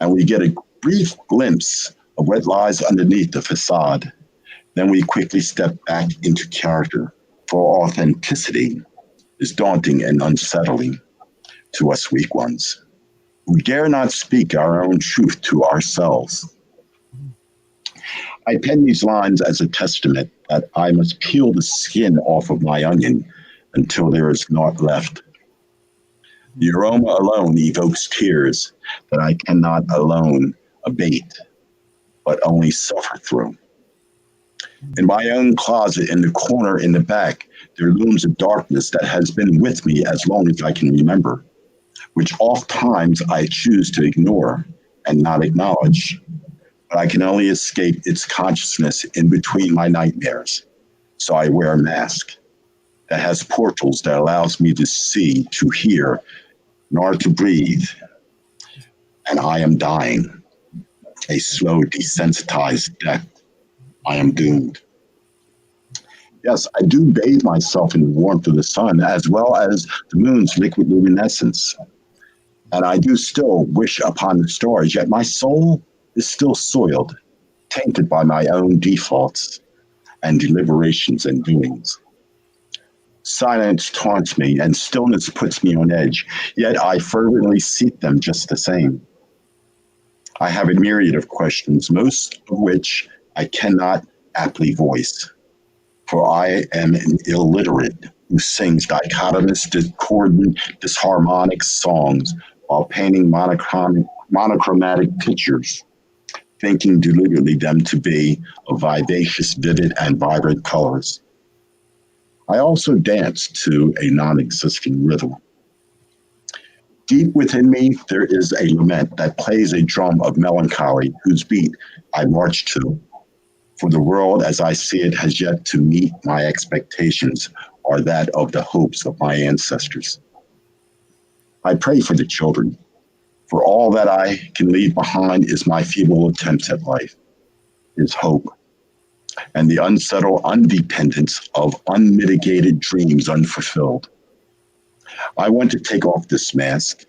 and we get a brief glimpse of what lies underneath the facade. Then we quickly step back into character, for authenticity is daunting and unsettling to us weak ones. We dare not speak our own truth to ourselves. I pen these lines as a testament that I must peel the skin off of my onion until there is naught left. The aroma alone evokes tears that I cannot alone abate, but only suffer through. In my own closet in the corner in the back, there looms a darkness that has been with me as long as I can remember, which oft times I choose to ignore and not acknowledge. But I can only escape its consciousness in between my nightmares. So I wear a mask that has portals that allows me to see, to hear, nor to breathe. And I am dying, a slow, desensitized death. I am doomed. Yes, I do bathe myself in the warmth of the sun as well as the moon's liquid luminescence. And I do still wish upon the stars, yet my soul is still soiled, tainted by my own defaults and deliberations and doings. Silence taunts me, and stillness puts me on edge, yet I fervently seek them just the same. I have a myriad of questions, most of which I cannot aptly voice, for I am an illiterate who sings dichotomous, discordant, disharmonic songs while painting monochromatic pictures, thinking deliberately them to be of vivacious, vivid, and vibrant colors. I also dance to a non existing rhythm. Deep within me, there is a lament that plays a drum of melancholy whose beat I march to. For the world as I see it has yet to meet my expectations or that of the hopes of my ancestors. I pray for the children, for all that I can leave behind is my feeble attempts at life, is hope, and the unsettled undependence of unmitigated dreams unfulfilled. I want to take off this mask.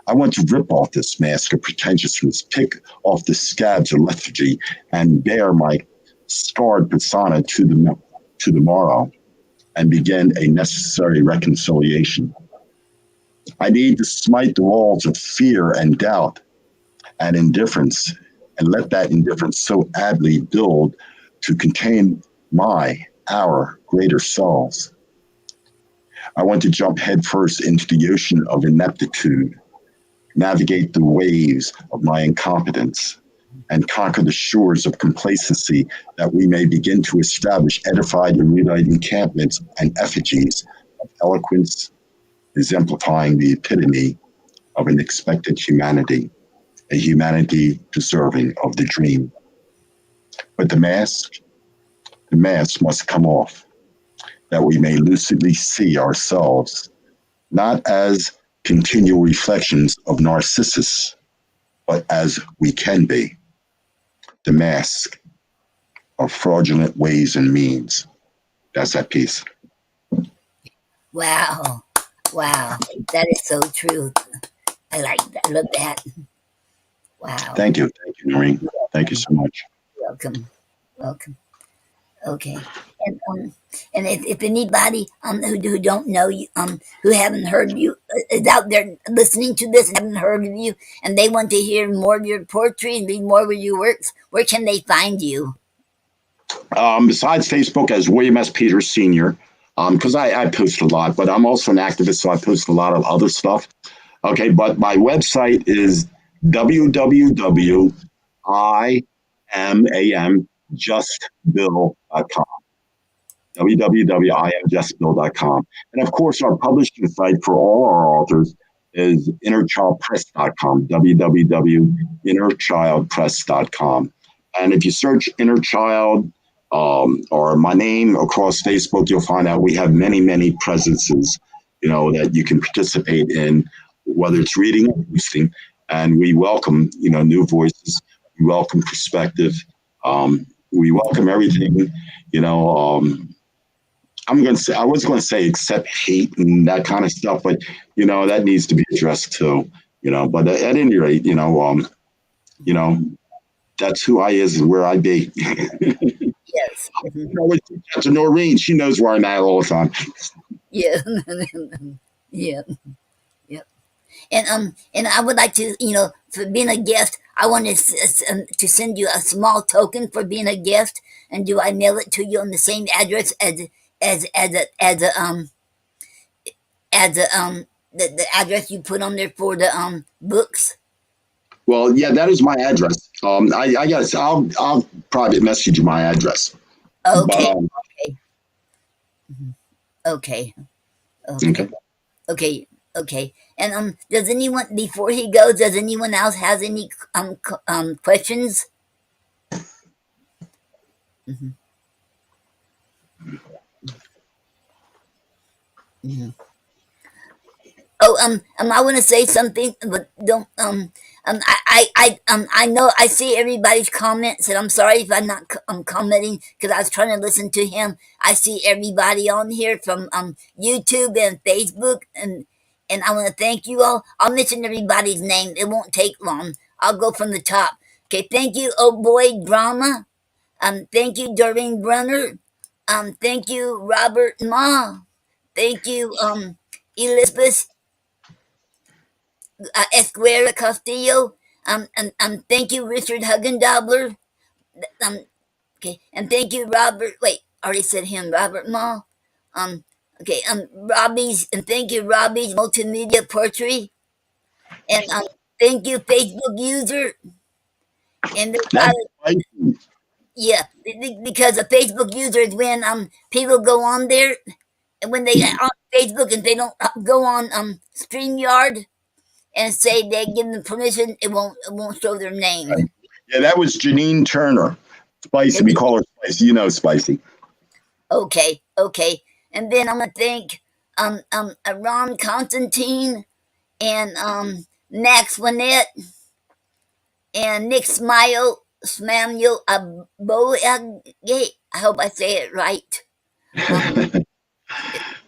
I want to rip off this mask of pretentiousness, pick off the scabs of lethargy, and bare my scarred persona to the morrow and begin a necessary reconciliation. I need to smite the walls of fear and doubt and indifference, and let that indifference so adly build to contain our greater selves. I want to jump headfirst into the ocean of ineptitude, navigate the waves of my incompetence, and conquer the shores of complacency that we may begin to establish edified and united encampments and effigies of eloquence, exemplifying the epitome of an expected humanity, a humanity deserving of the dream. But the The mask must come off, that we may lucidly see ourselves, not as continual reflections of Narcissus, but as we can be, the mask of fraudulent ways and means. That's that piece. Wow. Wow. That is so true. I like that. I love that. Wow. Thank you. Thank you, Noreen. Thank you so much. Welcome. Welcome. Okay. And if anybody who don't know you who haven't heard you is out there listening to this and haven't heard of you and they want to hear more of your poetry and read more of your works, where can they find you? Besides Facebook, as William S. Peters Sr., because I post a lot, but I'm also an activist, so I post a lot of other stuff. Okay, but my website is www.iamjustbill.com. www.iamjustbill.com. And of course, our publishing site for all our authors is innerchildpress.com, www.innerchildpress.com. And if you search Inner Child or my name across Facebook, you'll find out we have many, many presences, that you can participate in, whether it's reading or listening. And we welcome, new voices. We welcome perspective. We welcome everything, you know. I was going to say accept hate and that kind of stuff, but that needs to be addressed too. But at any rate, you know, that's who I is and where I be. Yes. To Noreen, she knows where I'm at all the time. Yeah. Yeah. Yeah. And I would like to, for being a guest, I want to send you a small token for being a guest. And do I mail it to you on the same address as the address you put on there for the books? Well, yeah, that is my address. I guess I'll private message you my address. But Okay. Okay. Okay. Okay. okay. Okay. Okay. And does anyone before he goes? Does anyone else has any questions? Mm-hmm. Mm-hmm. Oh, I want to say something, but don't, I know I see everybody's comments, and I'm sorry if I'm not, commenting because I was trying to listen to him. I see everybody on here from, YouTube and Facebook, and I want to thank you all. I'll mention everybody's name. It won't take long. I'll go from the top. Okay, thank you, oh boy, drama. Thank you, Doreen Brunner. Thank you, Robert Ma. Thank you, Elizabeth Esquera Castillo. And thank you, Richard Huggendobler. Um, okay, and thank you, Robert. Wait, I already said him, Robert Ma. Um, okay, Robbie's, and thank you, Robbie's Multimedia Poetry. And thank you, Facebook user. And there's That's right. yeah, because a Facebook user is when people go on there, and when they on Facebook and they don't go on StreamYard and say they give them permission, it won't show their name. Yeah, that was Janine Turner. Spicy. We call her Spicy. Spicy. Okay, okay. And then I'm gonna thank Ron Constantine and Max Winnett and Nick Smamuel Aboagate. I hope I say it right. Um,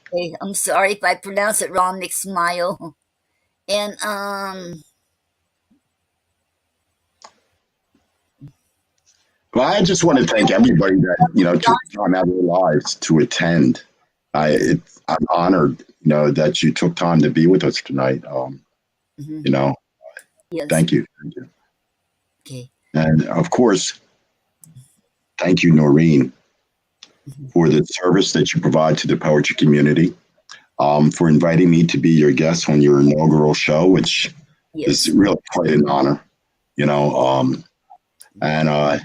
okay, I'm sorry if I pronounce it wrong, Nick Smile. And Well, I just want to thank everybody that took time out of their lives to attend. I'm honored, that you took time to be with us tonight. mhm, You know, yes, thank you, thank you, okay. and of course, thank you, Noreen, Mhm, for the service that you provide to the poetry community. For inviting me to be your guest on your inaugural show, which is yes. really quite an honor. You know, and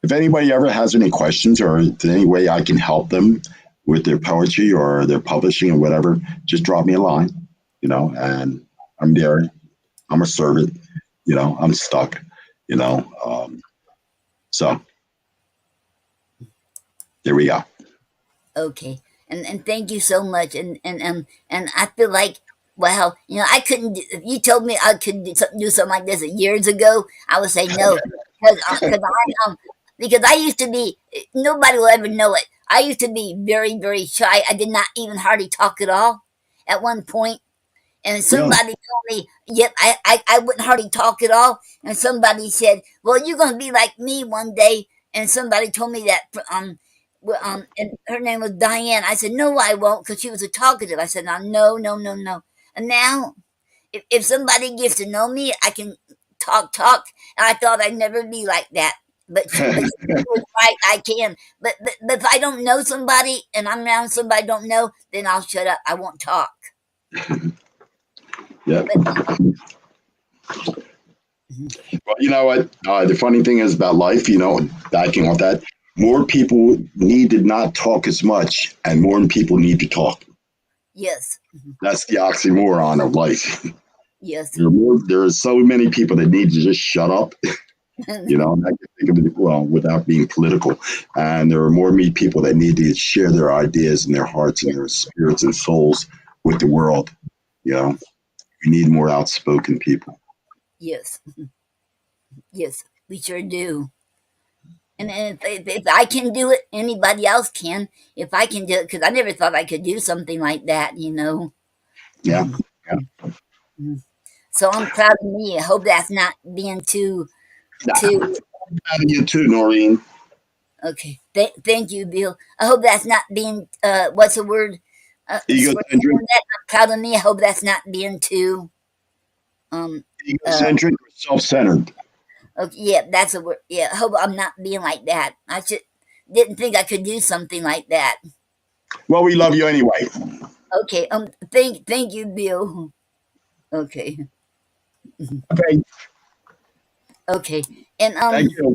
if anybody ever has any questions or is there any way I can help them with their poetry or their publishing or whatever, just drop me a line, and I'm there. I'm a servant, I'm stuck, you know. So There we go. Okay, and thank you so much. And I feel like, well, I couldn't. If you told me I could do something like this years ago, I would say no, because I used to be. Nobody will ever know it. I used to be very very shy. I did not even hardly talk at all at one point. And Really? somebody told me, yep, I wouldn't hardly talk at all. And somebody said, well, you're going to be like me one day. And somebody told me that, and her name was Diane. I said, no, I won't, because she was a talkative. I said, no, no, no, no. And now, if somebody gets to know me, I can talk. And I thought I'd never be like that. But she was right, I can. But if I don't know somebody and I'm around somebody I don't know, then I'll shut up. I won't talk. Yeah. But Well, you know what? The funny thing is about life, backing off that, more people need to not talk as much, and more people need to talk. yes. That's the oxymoron of life. Yes. There are so many people that need to just shut up. And I can think of it, well, without being political. And there are more people that need to share their ideas and their hearts and their spirits and souls with the world. You know, we need more outspoken people. Yes. Yes. We sure do. And if I can do it, anybody else can. If I can do it, because I never thought I could do something like that. Yeah. Yeah. So I'm proud of me. I hope that's not being too. Proud of you too, Noreen. Okay. Thank you, Bill. I hope that's not being. What's the word? For Egocentric, someone that I'm proud of me. I hope that's not being too. Um. Uh. egocentric or self-centered. Okay. Yeah, that's a word. Yeah. I hope I'm not being like that. I should. Didn't think I could do something like that. Well, we love you anyway. Okay. Thank you, Bill. Okay. Okay. Okay. And Thank you.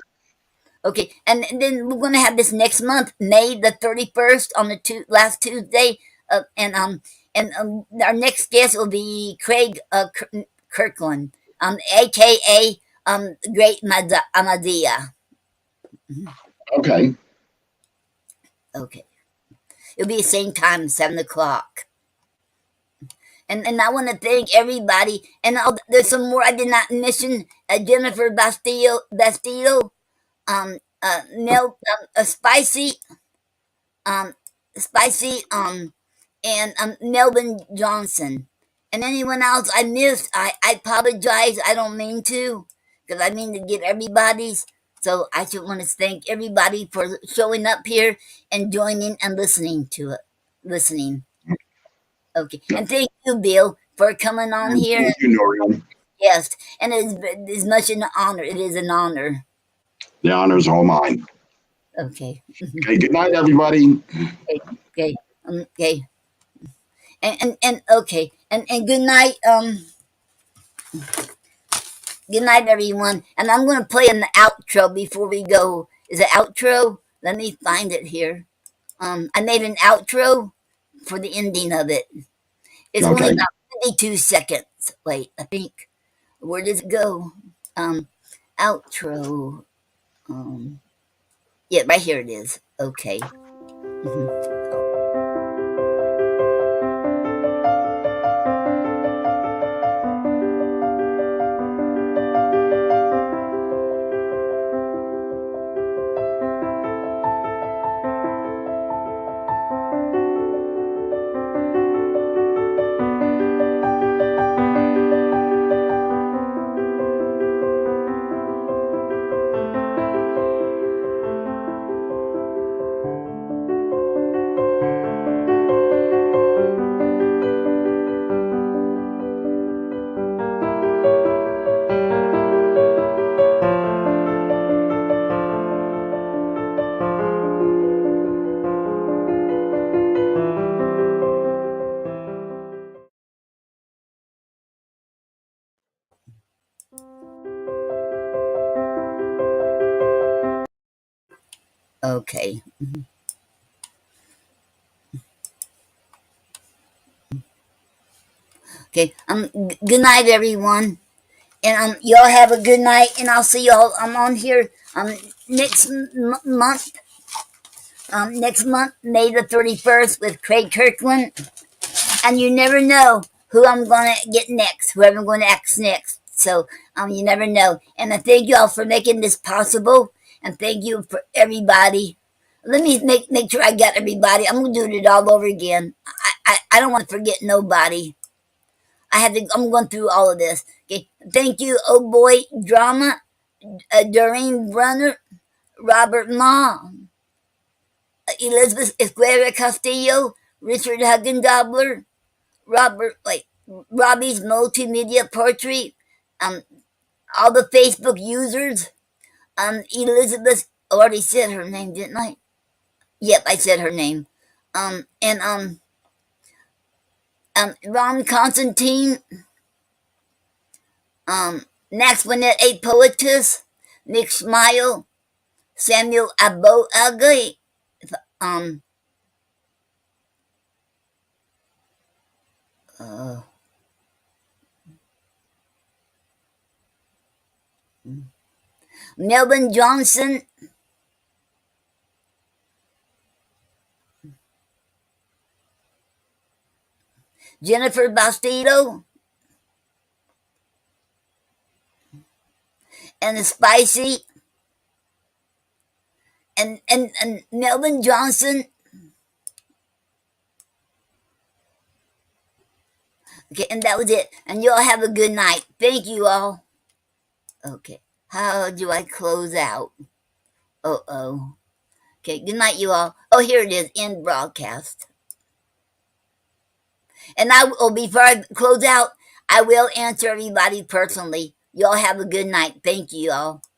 okay. And then we're gonna have this next month, May the 31st, on the last Tuesday. And our next guest will be Craig Kirkland, aka Great Amadia. Okay. Okay. It'll be the same time, 7 o'clock. And I want to thank everybody. And there's some more I did not mention. Jennifer Bastillo, Mel, Spicy, um, Spicy, and Melvin Johnson, and anyone else I missed. I apologize. I don't mean to, because I mean to get everybody's. So I just want to thank everybody for showing up here and joining and listening to it. Listening. Okay, and thank you, Bill, for coming on here. Thank you, Noreen. Yes, and it's much an honor. It is an honor. The honor's all mine. Okay. Okay. Good night, everybody. Okay. Okay. Okay. And okay. And good night. Good night, everyone. And I'm gonna play an outro before we go. Is it outro? Let me find it here. I made an outro for the ending of it. It's only Okay. about 52 seconds. Wait, I think. Where does it go? Um, Outro. Um, yeah, right here it is. Okay. Mhm. Okay. Okay. Good night, everyone. And y'all have a good night. And I'll see y'all. I'm on here next month. next month, May the 31st, with Craig Kirkland. And you never know who I'm going to get next, whoever I'm going to ask next. So you never know. And I thank you all for making this possible. And thank you for everybody. Let me make sure I got everybody. I'm going to do it all over again. I don't want to forget nobody. I'm going through all of this. Okay. Thank you, Oh Boy Drama, Doreen Brunner, Robert Ma, Elizabeth Esquera Castillo, Richard Huggendobler, Robbie's multimedia poetry, um, all the Facebook users, Elizabeth, I already said her name, didn't I? Yep, I said her name. And Ron Constantine, Naxwanet A Poetess, Nick Smile, Samuel Abo Agay, um, uh, Melvin Johnson, Jennifer Bastido, and the Spicy, and Melvin Johnson. Okay, and that was it. And you all have a good night. Thank you all. Okay, how do I close out? Oh. Okay, good night, you all. Oh, here it is, end broadcast. And before I close out, I will answer everybody personally. You all have a good night. Thank you all.